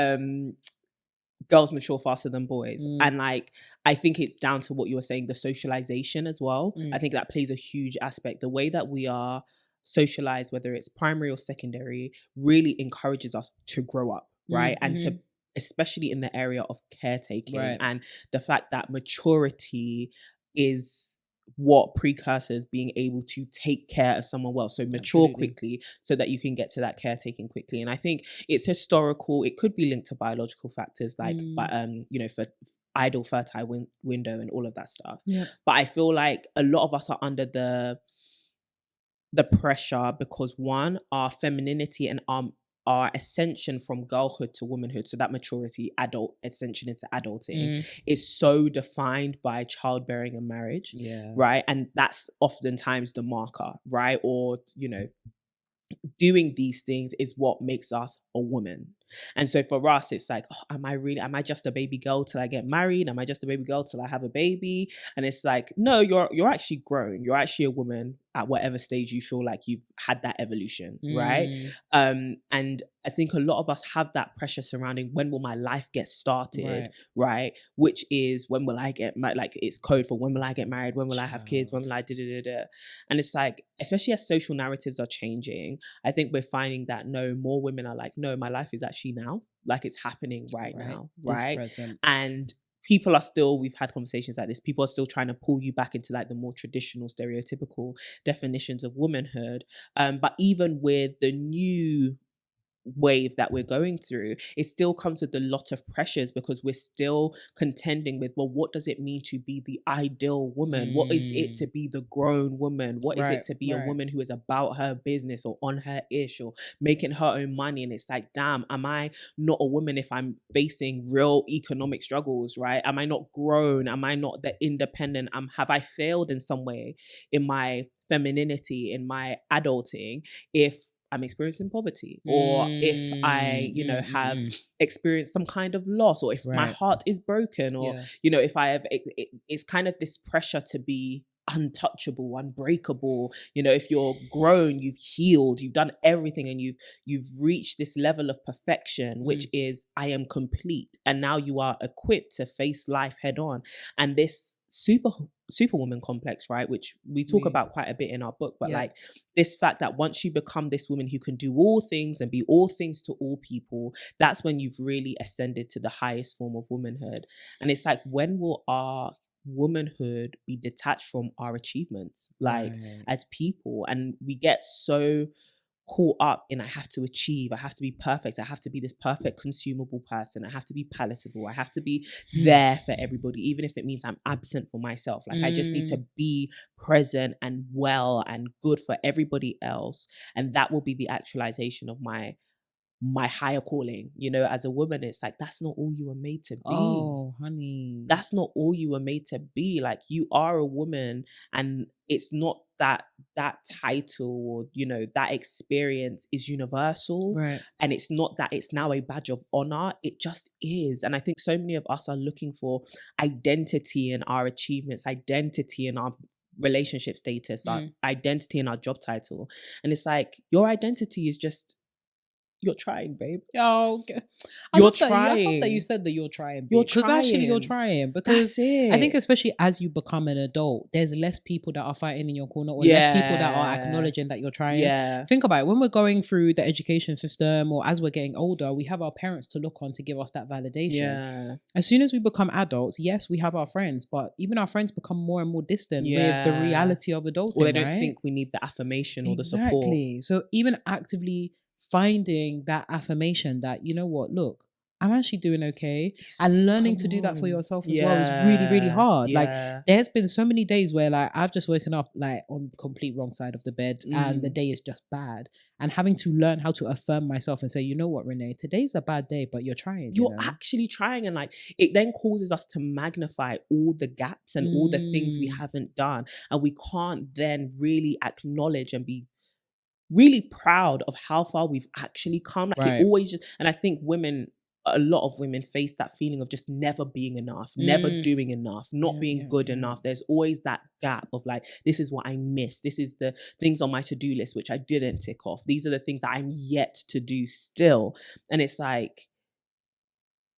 girls mature faster than boys. And like, I think it's down to what you were saying, the socialization as well. I think that plays a huge aspect. The way that we are socialized, whether it's primary or secondary, really encourages us to grow up, right? And to, especially in the area of caretaking, and the fact that maturity is what precursors being able to take care of someone well. So mature quickly so that you can get to that caretaking quickly. And I think it's historical. It could be linked to biological factors like, you know, for idle fertile window and all of that stuff. But I feel like a lot of us are under the pressure because, one, our femininity and our ascension from girlhood to womanhood, so that maturity, adult ascension into adulting, is so defined by childbearing and marriage, right? And that's oftentimes the marker, right? Or, you know, doing these things is what makes us a woman, And so for us, it's like, oh, am I just a baby girl till I get married? Am I just a baby girl till I have a baby? And it's like, no, you're actually grown. You're actually a woman at whatever stage you feel like you've had that evolution, right? And I think a lot of us have that pressure surrounding when will my life get started, right? Which is when will I get married? Like it's code for when will I get married? When will I have kids? When will I da. And it's like, especially as social narratives are changing, I think we're finding that no, more women are like, no, my life is actually now, like it's happening right now, right? And people are still, we've had conversations like this, people are still trying to pull you back into like the more traditional stereotypical definitions of womanhood. But even with the new wave that we're going through, it still comes with a lot of pressures because we're still contending with, well, what does it mean to be the ideal woman? What is it to be the grown woman? What is it to be a woman who is about her business or on her ish or making her own money? And it's like, damn, am I not a woman if I'm facing real economic struggles, right? Am I not grown? Am I not the independent? Have I failed in some way in my femininity, in my adulting, if I'm experiencing poverty, or if I, have experienced some kind of loss, or if my heart is broken, or, if I have, it's kind of this pressure to be untouchable, unbreakable. If you're grown, you've healed, you've done everything, and you've reached this level of perfection, which is I am complete. And now you are equipped to face life head on. And this superwoman complex, right, which we talk about quite a bit in our book, but like this fact that once you become this woman who can do all things and be all things to all people, that's when you've really ascended to the highest form of womanhood. And it's like, when will our womanhood be detached from our achievements, like as people? And we get so caught up in, I have to achieve, I have to be perfect, I have to be this perfect consumable person, I have to be palatable, I have to be there for everybody, even if it means I'm absent for myself. Like I just need to be present and well and good for everybody else, and that will be the actualization of my higher calling. As a woman, it's like, that's not all you were made to be. Oh, honey. That's not all you were made to be. Like, you are a woman, and it's not that title or, that experience is universal. Right. And it's not that it's now a badge of honor. It just is. And I think so many of us are looking for identity in our achievements, identity in our relationship status, our identity in our job title. And it's like, your identity is just, you're trying, babe. Oh, okay. I love that you said that you're trying, babe. Because actually you're trying. Because I think especially as you become an adult, there's less people that are fighting in your corner, or less people that are acknowledging that you're trying. Think about it. When we're going through the education system, or as we're getting older, we have our parents to look on to give us that validation. As soon as we become adults, yes, we have our friends, but even our friends become more and more distant with the reality of adulting. Or they don't think we need the affirmation or the support. Exactly. So even actively finding that affirmation that, you know what, look, I'm actually doing okay, and learning to do that for yourself as well is really, really hard. Like, there's been so many days where like I've just woken up like on the complete wrong side of the bed, and the day is just bad, and having to learn how to affirm myself and say, you know what, Renee, today's a bad day, but you're trying. You're actually trying. And like, it then causes us to magnify all the gaps and all the things we haven't done, and we can't then really acknowledge and be really proud of how far we've actually come. Like it always just, and I think a lot of women face that feeling of just never being enough, never doing enough, not being good enough. There's always that gap of like, this is what I missed. This is the things on my to-do list which I didn't tick off. These are the things that I'm yet to do still. And it's like,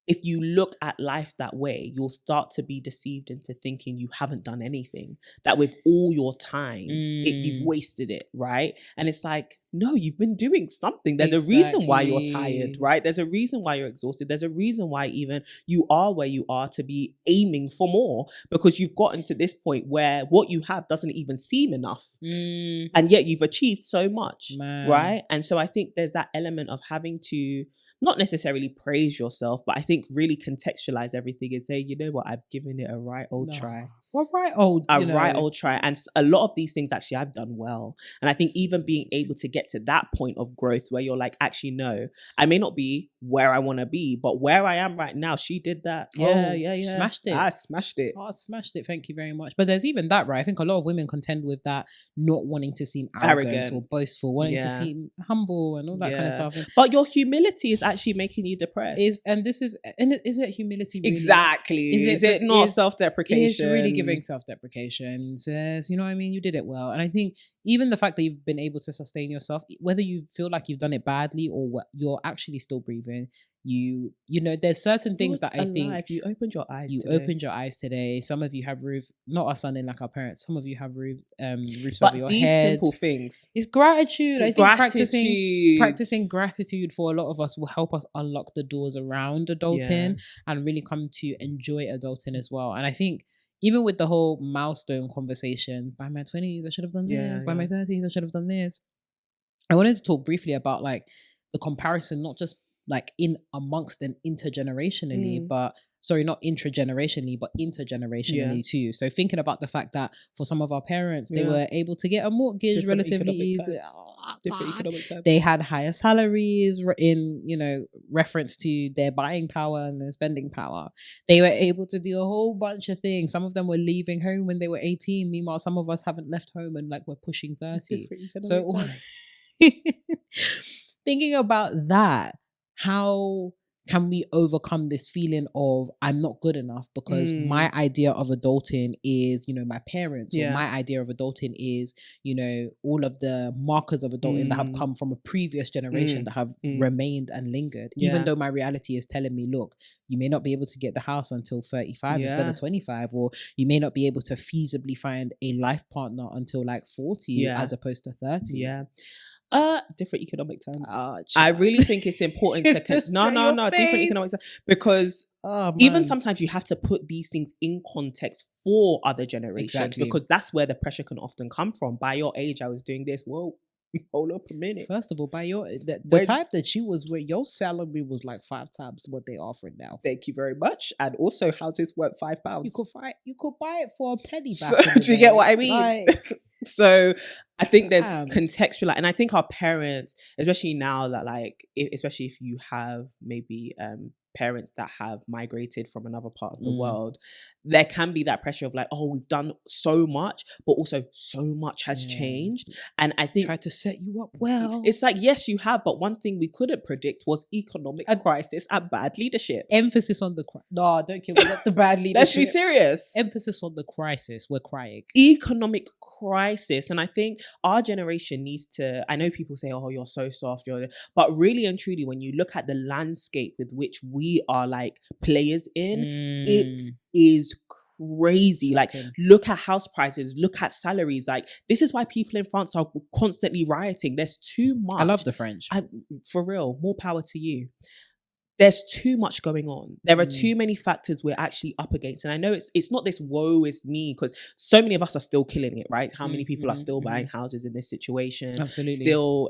if you look at life that way, you'll start to be deceived into thinking you haven't done anything, that with all your time, you've wasted it, right? And it's like, no, you've been doing something. There's a reason why you're tired, right? There's a reason why you're exhausted. There's a reason why even you are where you are, to be aiming for more, because you've gotten to this point where what you have doesn't even seem enough. And yet you've achieved so much, right? And so I think there's that element of having to not necessarily praise yourself, but I think really contextualize everything and say, you know what, I've given it a right old try. Well, right old, a right old try. And a lot of these things actually I've done well. And I think even being able to get to that point of growth where you're like, actually, no, I may not be where I want to be, but where I am right now, she did that. Yeah. Smashed it. I smashed it. Oh, smashed it. Thank you very much. But there's even that, right? I think a lot of women contend with that, not wanting to seem arrogant or boastful, wanting to seem humble and all that kind of stuff. But your humility is actually making you depressed. Is it humility? Really? Exactly. Is it not self-deprecation? It's really giving self-deprecation. Says, you know what I mean? You did it well. And I think even the fact that you've been able to sustain yourself, whether you feel like you've done it badly or you're actually still breathing, you know, there's certain things that I think you opened your eyes. Opened your eyes today. Some of you have not our son in like our parents. Some of you have roofs over your head. Simple things. It's gratitude. I think practicing gratitude for a lot of us will help us unlock the doors around adulting and really come to enjoy adulting as well. And I think even with the whole milestone conversation, by my 20s, I should have done this. By my 30s, I should have done this. I wanted to talk briefly about like the comparison, not just like in amongst and intergenerationally, but sorry, not intragenerationally, but intergenerationally too. So thinking about the fact that for some of our parents, they were able to get a mortgage relatively easy. Different economic terms. They had higher salaries in, you know, reference to their buying power and their spending power. They were able to do a whole bunch of things. Some of them were leaving home when they were 18. Meanwhile, some of us haven't left home and like we're pushing 30. So thinking about that, how can we overcome this feeling of I'm not good enough because my idea of adulting is, you know, my parents, or my idea of adulting is, you know, all of the markers of adulting that have come from a previous generation that have remained and lingered, even though my reality is telling me, look, you may not be able to get the house until 35 instead of 25, or you may not be able to feasibly find a life partner until like 40 as opposed to 30. Different economic terms. I really think it's important to different economic terms, because even sometimes you have to put these things in context for other generations, because that's where the pressure can often come from. By your age, I was doing this. Whoa, hold up a minute. First of all, by the type that you was with, your salary was like 5 times what they offer now. Thank you very much. And also, houses worth £5. You could buy it for a penny back. So, do you get what I mean? So I think there's contextual, and I think our parents, especially now that especially if you have maybe parents that have migrated from another part of the world, there can be that pressure of like, oh, we've done so much, but also so much has changed. And I think try to set you up well. It's like, yes, you have, but one thing we couldn't predict was economic crisis and bad leadership. Emphasis on no, don't kill me. Not the bad leadership. Let's be serious. Emphasis on the crisis. We're crying. Economic crisis. And I think our generation needs to, I know people say, oh, you're so soft, but really and truly, when you look at the landscape with which we are like players in, it is crazy. Like, look at house prices, look at salaries. Like, this is why people in France are constantly rioting. There's too much. I love the French. For real, more power to you. There's too much going on. There are too many factors we're actually up against. And I know it's not this woe is me, because so many of us are still killing it, right? How many people are still buying houses in this situation? Absolutely.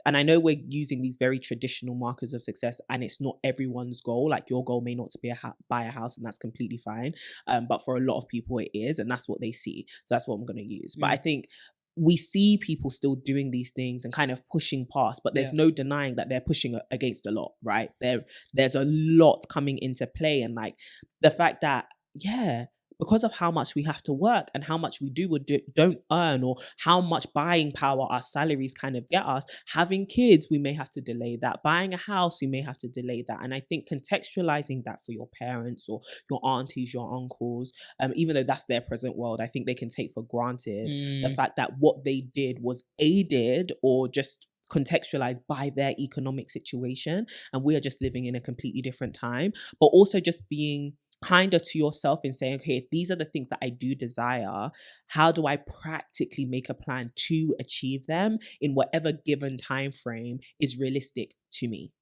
And I know we're using these very traditional markers of success, and it's not everyone's goal. Like, your goal may not to be buy a house, and that's completely fine. But for a lot of people it is, and that's what they see. So that's what I'm going to use. But I think we see people still doing these things and kind of pushing past, but there's no denying that they're pushing against a lot, right? There's a lot coming into play. And like the fact that, because of how much we have to work and how much we do or don't earn, or how much buying power our salaries kind of get us, having kids, we may have to delay that. Buying a house, we may have to delay that. And I think contextualizing that for your parents or your aunties, your uncles, even though that's their present world, I think they can take for granted the fact that what they did was aided or just contextualized by their economic situation. And we are just living in a completely different time, but also just being kinder to yourself in saying, okay, if these are the things that I do desire, how do I practically make a plan to achieve them in whatever given time frame is realistic to me?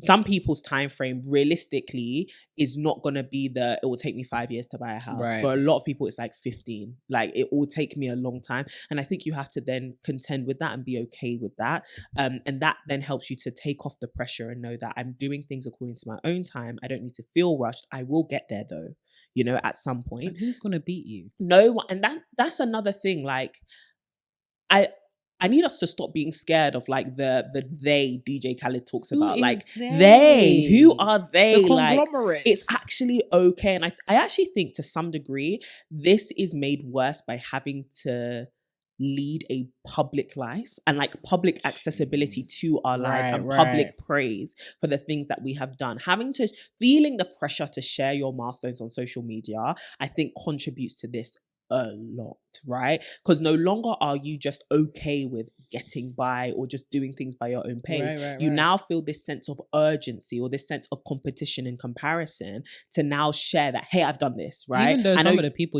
some people's time frame realistically is not going to be it will take me 5 years to buy a house. Right. For a lot of people, it's like 15. Like, it will take me a long time. And I think you have to then contend with that and be okay with that. And that then helps you to take off the pressure and know that I'm doing things according to my own time. I don't need to feel rushed. I will get there though, you know, at some point. And who's going to beat you? No one. And that's another thing. Like, I need us to stop being scared of like the they DJ Khaled talks about. Like, they? Who are they? The conglomerates. Like, it's actually okay. And I actually think to some degree, this is made worse by having to lead a public life and like public accessibility to our lives and public praise for the things that we have done. Feeling the pressure to share your milestones on social media, I think contributes to this a lot, right? Because no longer are you just okay with getting by or just doing things by your own pace. You now feel this sense of urgency or this sense of competition and comparison to now share that, hey, I've done this, right? Even though some of the people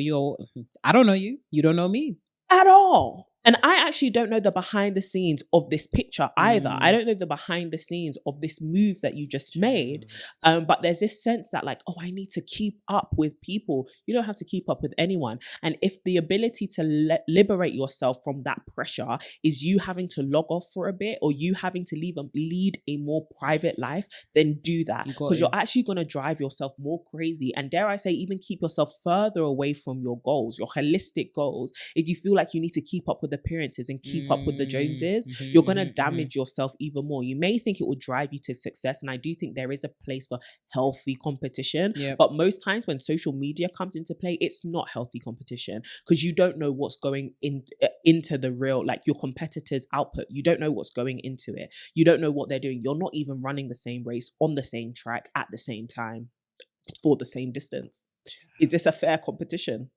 I don't know you don't know me at all. And I actually don't know the behind the scenes of this picture either. I don't know the behind the scenes of this move that you just made. But there's this sense that like, oh, I need to keep up with people. You don't have to keep up with anyone. And if the ability to liberate yourself from that pressure is you having to log off for a bit or you having to lead a more private life, then do that. Because you're actually going to drive yourself more crazy. And dare I say, even keep yourself further away from your goals, your holistic goals. If you feel like you need to keep up with appearances and keep up with the Joneses, you're going to damage yourself even more. You may think it will drive you to success, and I do think there is a place for healthy competition, but most times when social media comes into play, it's not healthy competition because you don't know what's going into the real, like your competitors' output. You don't know what's going into it. You don't know what they're doing. You're not even running the same race on the same track at the same time for the same distance. Is this a fair competition?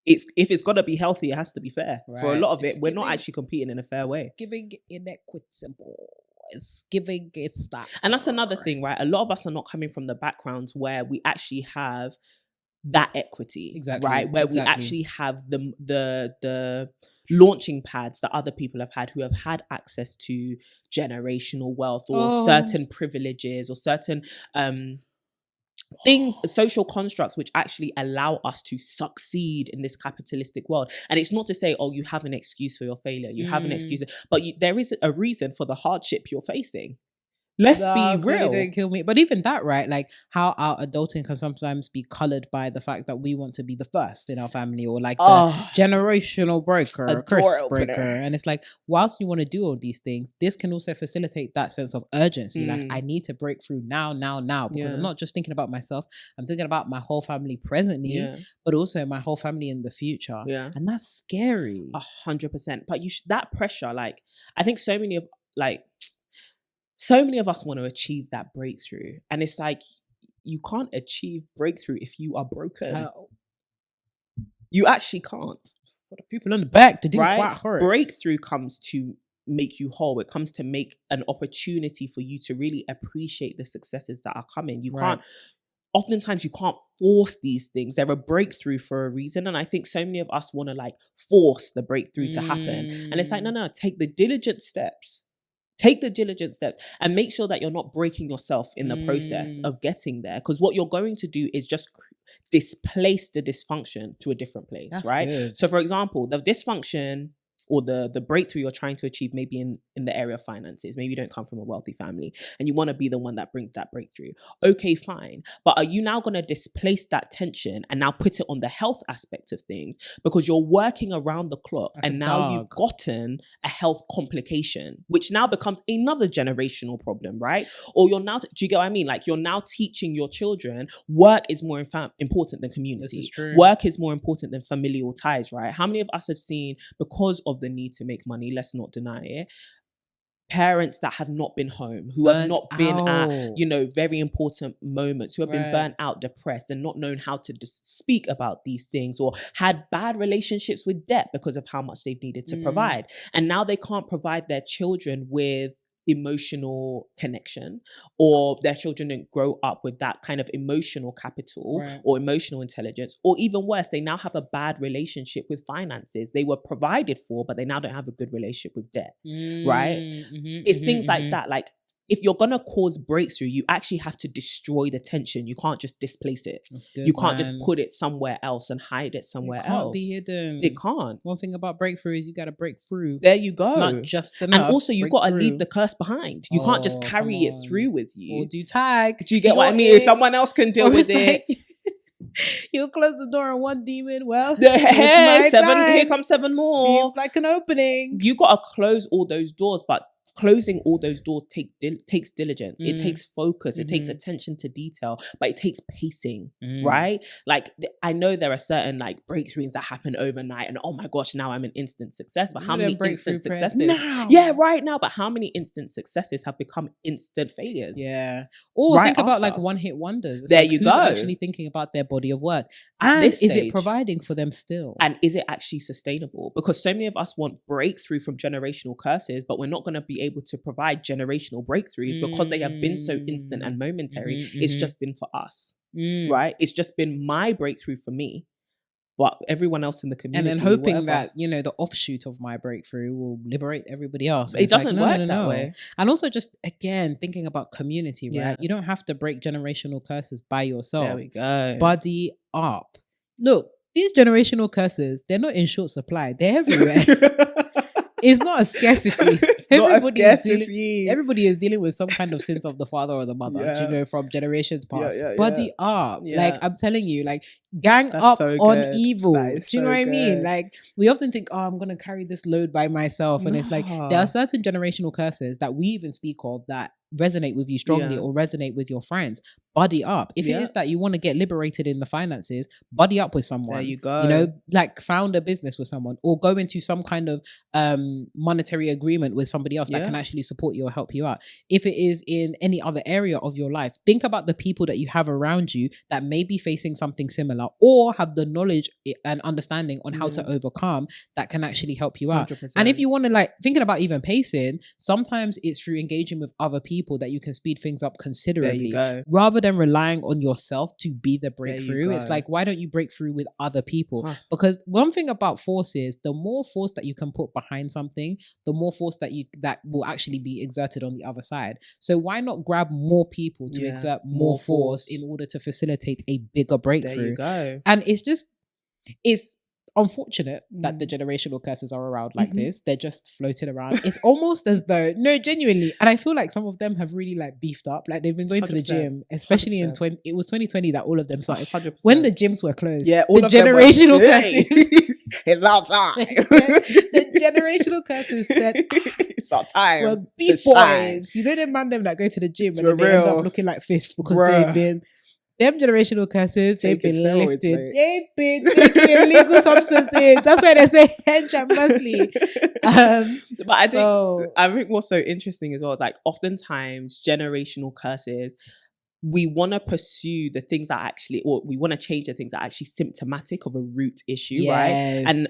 If it's got to be healthy, it has to be fair. For a lot of we're not actually competing in a fair way. It's giving inequitable. It's that. And that's another thing, right? A lot of us are not coming from the backgrounds where we actually have that equity, right? Where we actually have the launching pads that other people have had who have had access to generational wealth or certain privileges or certain things, social constructs which actually allow us to succeed in this capitalistic world. And it's not to say, oh, you have an excuse for your failure. You have an excuse, but there is a reason for the hardship you're facing. Let's be real. Don't kill me. But even that, right? Like how our adulting can sometimes be colored by the fact that we want to be the first in our family or like the generational breaker, curse breaker. And it's like, whilst you want to do all these things, this can also facilitate that sense of urgency. Like I need to break through now, because I'm not just thinking about myself. I'm thinking about my whole family presently, but also my whole family in the future. Yeah. And that's scary. 100%. But that pressure, like, I think so many of us want to achieve that breakthrough. And it's like, you can't achieve breakthrough if you are broken. How? You actually can't. For the people in the back, they didn't quite hurt. Breakthrough comes to make you whole. It comes to make an opportunity for you to really appreciate the successes that are coming. You can't, oftentimes you can't force these things. They're a breakthrough for a reason. And I think so many of us want to like force the breakthrough to happen. And it's like, no, take the diligent steps. Take the diligent steps and make sure that you're not breaking yourself in the process of getting there. Because what you're going to do is just displace the dysfunction to a different place, right? Good. So for example, the dysfunction or the breakthrough you're trying to achieve maybe in the area of finances. Maybe you don't come from a wealthy family and you want to be the one that brings that breakthrough. Okay, fine. But are you now going to displace that tension and now put it on the health aspect of things because you're working around the clock like and now you've gotten a health complication, which now becomes another generational problem, right? Or you're now, do you get what I mean? Like you're now teaching your children work is more important than community. This is true. Work is more important than familial ties, right? How many of us have seen, because of the need to make money, let's not deny it, parents that have not been home, who have not been at, very important moments, who have been burnt out, depressed, and not known how to speak about these things, or had bad relationships with debt because of how much they've needed to provide. And now they can't provide their children with emotional connection, or their children didn't grow up with that kind of emotional capital or emotional intelligence, or even worse, they now have a bad relationship with finances. They were provided for, but they now don't have a good relationship with debt, right? It's things like that. Like if you're going to cause breakthrough, you actually have to destroy the tension. You can't just displace it. That's good, you can't man. just put it somewhere else and hide it somewhere It can't else. be hidden. It can't. One thing about breakthrough is you got to break through. There you go. Not just enough. And also, you got to leave the curse behind. You can't just Oh, carry come it on. through with you. Or do tag. Do you get what I mean? If someone else can deal with it. You close the door on one demon. Well, Hey, seven. time. Here comes 7 more. Seems like an opening. You got to close all those doors, but closing all those doors takes diligence. It takes focus. It takes attention to detail, but it takes pacing, right? Like, I know there are certain like breakthroughs that happen overnight and oh my gosh, now I'm an instant success. But how many instant successes? Now. Yeah, right now. But how many instant successes have become instant failures? Yeah. Or think about like one-hit wonders. It's there like, you who's go. Actually thinking about their body of work. At And this is stage, it providing for them still? And is it actually sustainable? Because so many of us want breakthrough from generational curses, but we're not going to be able to provide generational breakthroughs because they have been so instant and momentary. It's just been for us, right? It's just been my breakthrough for me, but everyone else in the community. And then hoping that, you know, the offshoot of my breakthrough will liberate everybody else. And it doesn't work that way. And also just, again, thinking about community, right? Yeah. You don't have to break generational curses by yourself. There we go. Buddy up. Look, these generational curses, they're not in short supply. They're everywhere. It's not a scarcity. Everybody is dealing with some kind of sins of the father or the mother, you know, from generations past. Buddy up. Like, I'm telling you, like, gang up on evil. Do you know what I mean? Like, we often think, oh, I'm going to carry this load by myself. And it's like, there are certain generational curses that we even speak of that resonate with you strongly or resonate with your friends. Buddy up. If it is that you want to get liberated in the finances, buddy up with someone. There you go. You know, like found a business with someone or go into some kind of monetary agreement with somebody else that can actually support you or help you out. If it is in any other area of your life, think about the people that you have around you that may be facing something similar or have the knowledge and understanding on how to overcome that can actually help you out. 100%. And if you want to, like, thinking about even pacing, sometimes it's through engaging with other people that you can speed things up considerably. Rather than relying on yourself to be the breakthrough, it's like, why don't you break through with other people? Because one thing about force is the more force that you can put behind something, the more force that will actually be exerted on the other side. So why not grab more people to exert more force in order to facilitate a bigger breakthrough? There you go. And it's unfortunate that the generational curses are around like this. They're just floating around. It's almost as though, no, genuinely, and I feel like some of them have really like beefed up. Like, they've been going to the gym, especially 100%. It was 2020 that all of them started. 100%. When the gyms were closed, all the generational curses. It's now time. The generational curses said, it's our time. Well, these boys, you know, them man them that go to the gym and then they end up looking like fists because they've been. Them generational curses, they've been lifted. Mate. They've been taking illegal substances. That's why they say hench and muscly. But I think what's so interesting as well is, like, oftentimes generational curses, we want to pursue the things that actually, or we want to change the things that are actually symptomatic of a root issue, right? And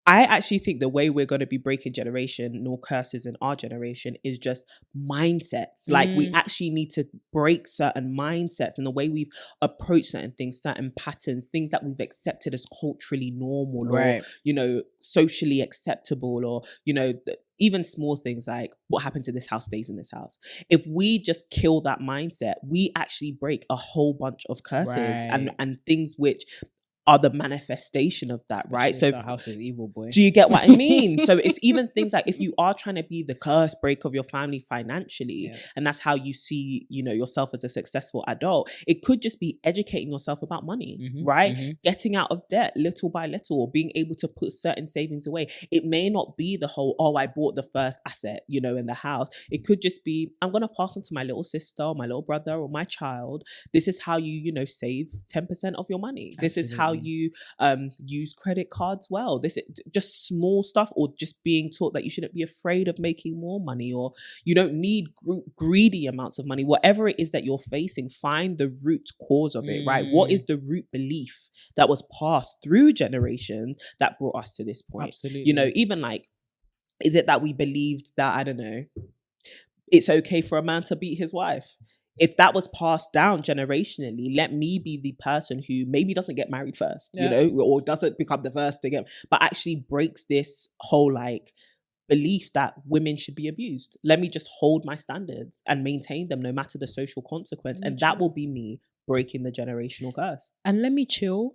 I actually think the way we're going to be breaking generational curses in our generation is just mindsets. Like, we actually need to break certain mindsets and the way we've approached certain things, certain patterns, things that we've accepted as culturally normal or, you know, socially acceptable, or, you know, even small things like what happened to this house stays in this house. If we just kill that mindset, we actually break a whole bunch of curses and things which are the manifestation of that, right? So the house is evil, boy. Do you get what I mean? So it's even things like, if you are trying to be the curse break of your family financially, and that's how you see, you know, yourself as a successful adult, it could just be educating yourself about money, right? Getting out of debt little by little, or being able to put certain savings away. It may not be the whole, oh, I bought the first asset, you know, in the house. It could just be, I'm going to pass on to my little sister or my little brother or my child. This is how you know, save 10% of your money. This is how you use credit cards well. This is just small stuff, or just being taught that you shouldn't be afraid of making more money, or you don't need greedy amounts of money. Whatever it is that you're facing, find the root cause of it, right? What is the root belief that was passed through generations that brought us to this point? Absolutely. You know, even like, is it that we believed that, I don't know, it's okay for a man to beat his wife? If that was passed down generationally, let me be the person who maybe doesn't get married first, you know, or doesn't become the first again, but actually breaks this whole like belief that women should be abused. Let me just hold my standards and maintain them no matter the social consequence. And that will be me breaking the generational curse. And let me chill.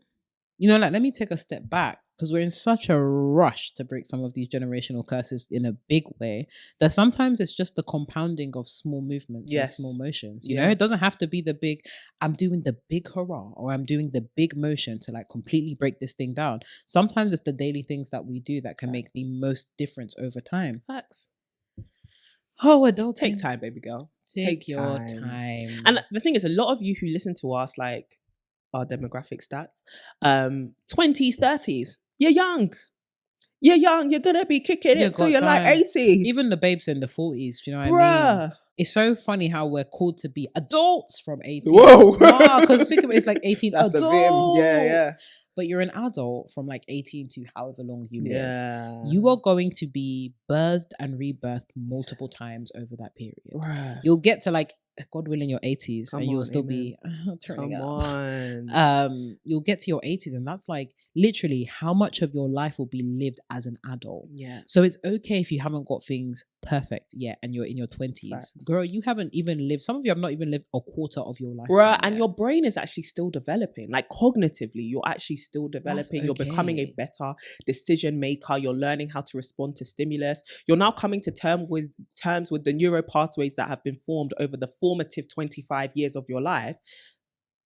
Like, let me take a step back, because we're in such a rush to break some of these generational curses in a big way that sometimes it's just the compounding of small movements and small motions. You know, it doesn't have to be the big, I'm doing the big hurrah or I'm doing the big motion to like completely break this thing down. Sometimes it's the daily things that we do that can make the most difference over time. Facts. Oh, adulting. Take time, baby girl. Take your time. And the thing is, a lot of you who listen to us, like our demographic stats, 20s, 30s, you're young. You're gonna be kicking it till you're like 80. Even the babes in the 40s, do you know what I mean? It's so funny how we're called to be adults from 18. Whoa. Because think of it, it's like 18 That's adults. the vim. Yeah. But you're an adult from like 18 to however long you live. Yeah. You are going to be birthed and rebirthed multiple times over that period. Right. You'll get to like, God willing, your 80s, and you'll still amen. be turning Come up. on. You'll get to your 80s, and that's like literally how much of your life will be lived as an adult. Yeah. So it's okay if you haven't got things perfect yet and you're in your 20s. Facts. Girl, you haven't even lived, some of you have not even lived a quarter of your life. Right. And your brain is actually still developing. Like cognitively, you're actually still developing. You're becoming a better decision maker. You're learning how to respond to stimulus. You're now coming to terms with the neural pathways that have been formed over the formative 25 years of your life.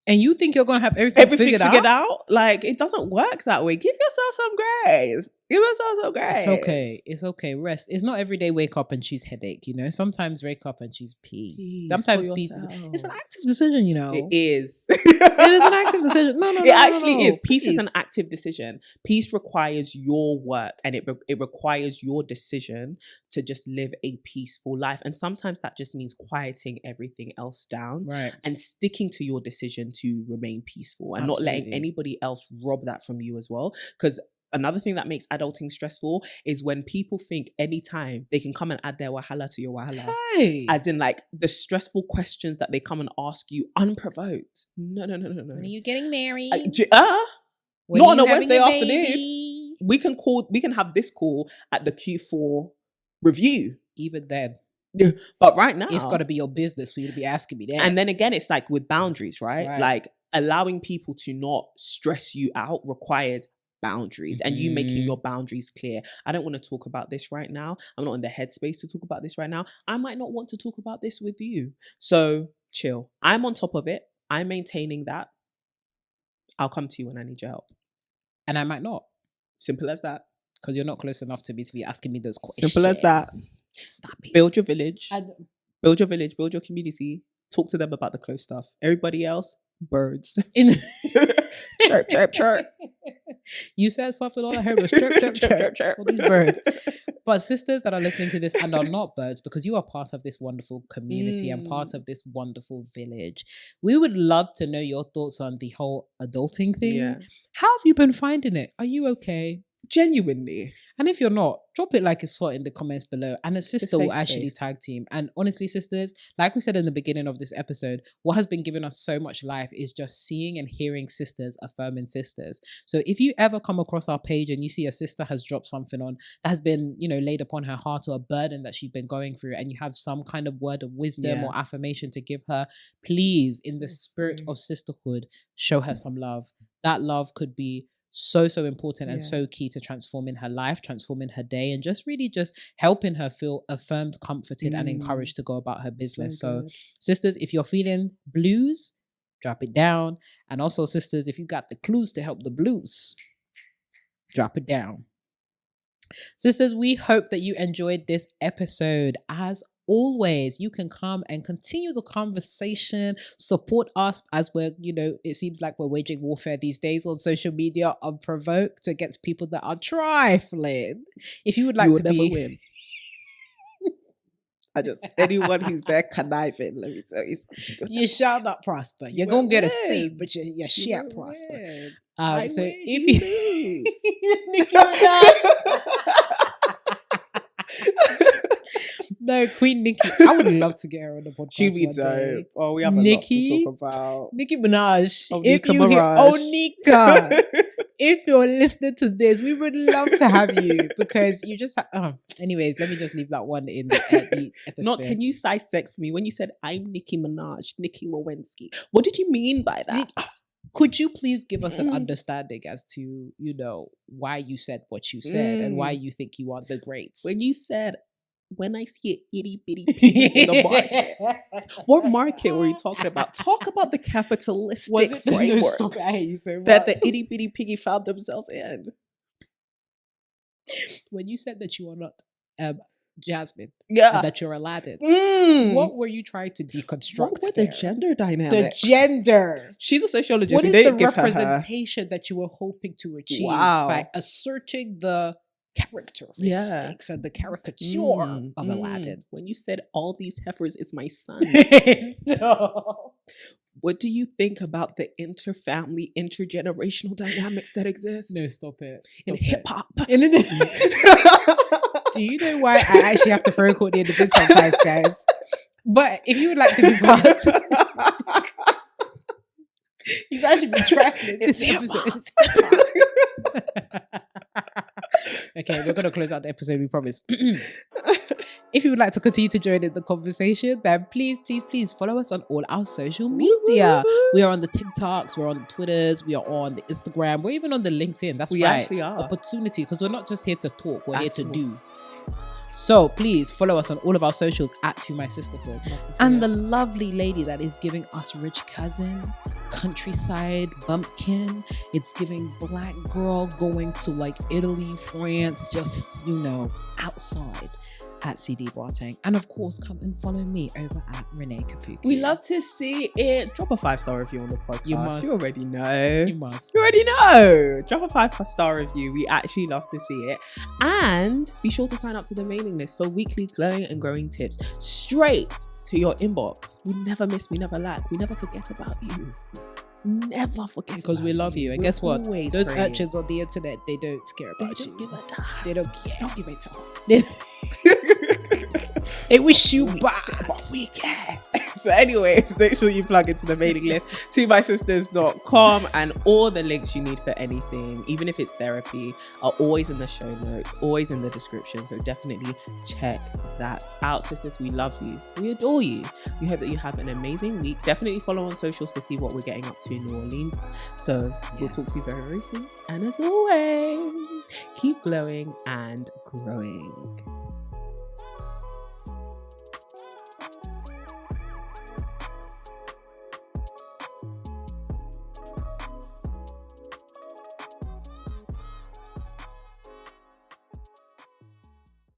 And you think you're going to have everything figured out? Like, it doesn't work that way. Give yourself some grace. Give yourself some grace. It's okay. Rest. It's not every day wake up and choose headache, you know? Sometimes wake up and choose peace. Peace Sometimes for peace yourself. It's an active decision, you know? It is. It is an active decision. No. It actually is. Peace is an active decision. Peace requires your work, and it requires your decision to just live a peaceful life. And sometimes that just means quieting everything else down, right, and sticking to your decision to remain peaceful and not letting anybody else rob that from you as well. Because another thing that makes adulting stressful is when people think anytime they can come and add their wahala to your wahala. Hey. As in like the stressful questions that they come and ask you unprovoked. No. When are you getting married? Not on a Wednesday afternoon. We can have this call at the Q4 review. Even then. But right now, it's got to be your business for you to be asking me that. And then again, it's like with boundaries, right? Like allowing people to not stress you out requires boundaries, and you making your boundaries clear. I don't want to talk about this right now. I'm not in the headspace to talk about this right now. I might not want to talk about this with you. So chill. I'm on top of it. I'm maintaining that. I'll come to you when I need your help. And I might not. Simple as that. Because you're not close enough to me to be asking me those questions. Simple as that. Stop it. Build your village. Build your village. Build your community. Talk to them about the close stuff. Everybody else, birds. Chirp, chirp, chirp. You said something, all I heard was chirp, chirp, chirp, chirp. All these birds. But sisters that are listening to this and are not birds, because you are part of this wonderful community and part of this wonderful village, we would love to know your thoughts on the whole adulting thing. Yeah. How have you been finding it? Are you okay? Genuinely. And if you're not, drop it like it's hot in the comments below, and a sister will actually tag team. And honestly, sisters, like we said in the beginning of this episode, what has been giving us so much life is just seeing and hearing sisters affirming sisters. So if you ever come across our page and you see a sister has dropped something on that has been, laid upon her heart, or a burden that she's been going through, and you have some kind of word of wisdom or affirmation to give her, please, in the spirit of sisterhood, show her some love. That love could be so important and so key to transforming her life, transforming her day, and just really just helping her feel affirmed, comforted, and encouraged to go about her business. So sisters, if you're feeling blues, drop it down. And also sisters, if you got the clues to help the blues, drop it down. Sisters, we hope that you enjoyed this episode. As always, you can come and continue the conversation, support us as we're, it seems like we're waging warfare these days on social media unprovoked against people that are trifling. If you would like to be... win. Anyone who's there conniving, let me tell you something. You shall not prosper. You're going to get a seat, but you shan't prosper. So if you... Nicki Minaj. No, Queen Nicki. I would love to get her on the podcast. She'd be dope. Oh, we have a lot to talk about. Nicki Minaj. Oh, if Nika you hear, Minaj. Nika. if you're listening to this, we would love to have you because you just. Anyways, let me just leave that one in the episode. Not can you dissect for me when you said I'm Nicki Minaj, Nicki Lewinsky? What did you mean by that? Could you please give us an understanding as to, why you said what you said and why you think you are the greats? When you said, when I see an itty bitty piggy in the market, what market were you talking about? Talk about the capitalistic framework I hate you so much. that the itty bitty piggy found themselves in. When you said that you are not Jasmine, yeah, and that you're Aladdin, what were you trying to deconstruct? What were the gender dynamics? The gender. She's a sociologist. What is the representation that you were hoping to achieve by asserting the characteristics and the caricature of Aladdin? When you said all these heifers is my son. No. What do you think about the interfamily, intergenerational dynamics that exist? No, stop it. In hip-hop. Do you know why I actually have to throw Courtney in the bin sometimes, guys? But if you would like to be part, you guys should be tracking this episode. Okay, we're going to close out the episode, we promise. If you would like to continue to join in the conversation, then please follow us on all our social media. We are on the TikToks, we're on the Twitters, we are on the Instagram, we're even on the LinkedIn. That's right. We actually are. Opportunity, because we're not just here to talk, we're here to do. So please follow us on all of our socials at To My Sisterhood. And the lovely lady that is giving us Rich Cousin, Countryside Bumpkin. It's giving Black girl going to like Italy, France, just, outside. At CD Boateng. And of course, come and follow me over at Renee Kapuku. We love to see it. Drop a 5-star review on the podcast. You must. You already know. You must. You already know. Drop a 5-star review. We actually love to see it. And be sure to sign up to the mailing list for weekly glowing and growing tips straight to your inbox. We never miss, we never lack, we never forget about you. Never forget because we love you. And guess what? Those praying. Urchins on the internet, they don't care about you. Give a damn. They don't care. Don't give it to us. They wish you bad, but we care. So anyways, make sure you plug into the mailing list, tomysisters.com, and all the links you need for anything, even if it's therapy, are always in the show notes, always in the description. So definitely check that out. Sisters, we love you. We adore you. We hope that you have an amazing week. Definitely follow on socials to see what we're getting up to in New Orleans. So we'll talk to you very, very soon. And as always, keep glowing and growing.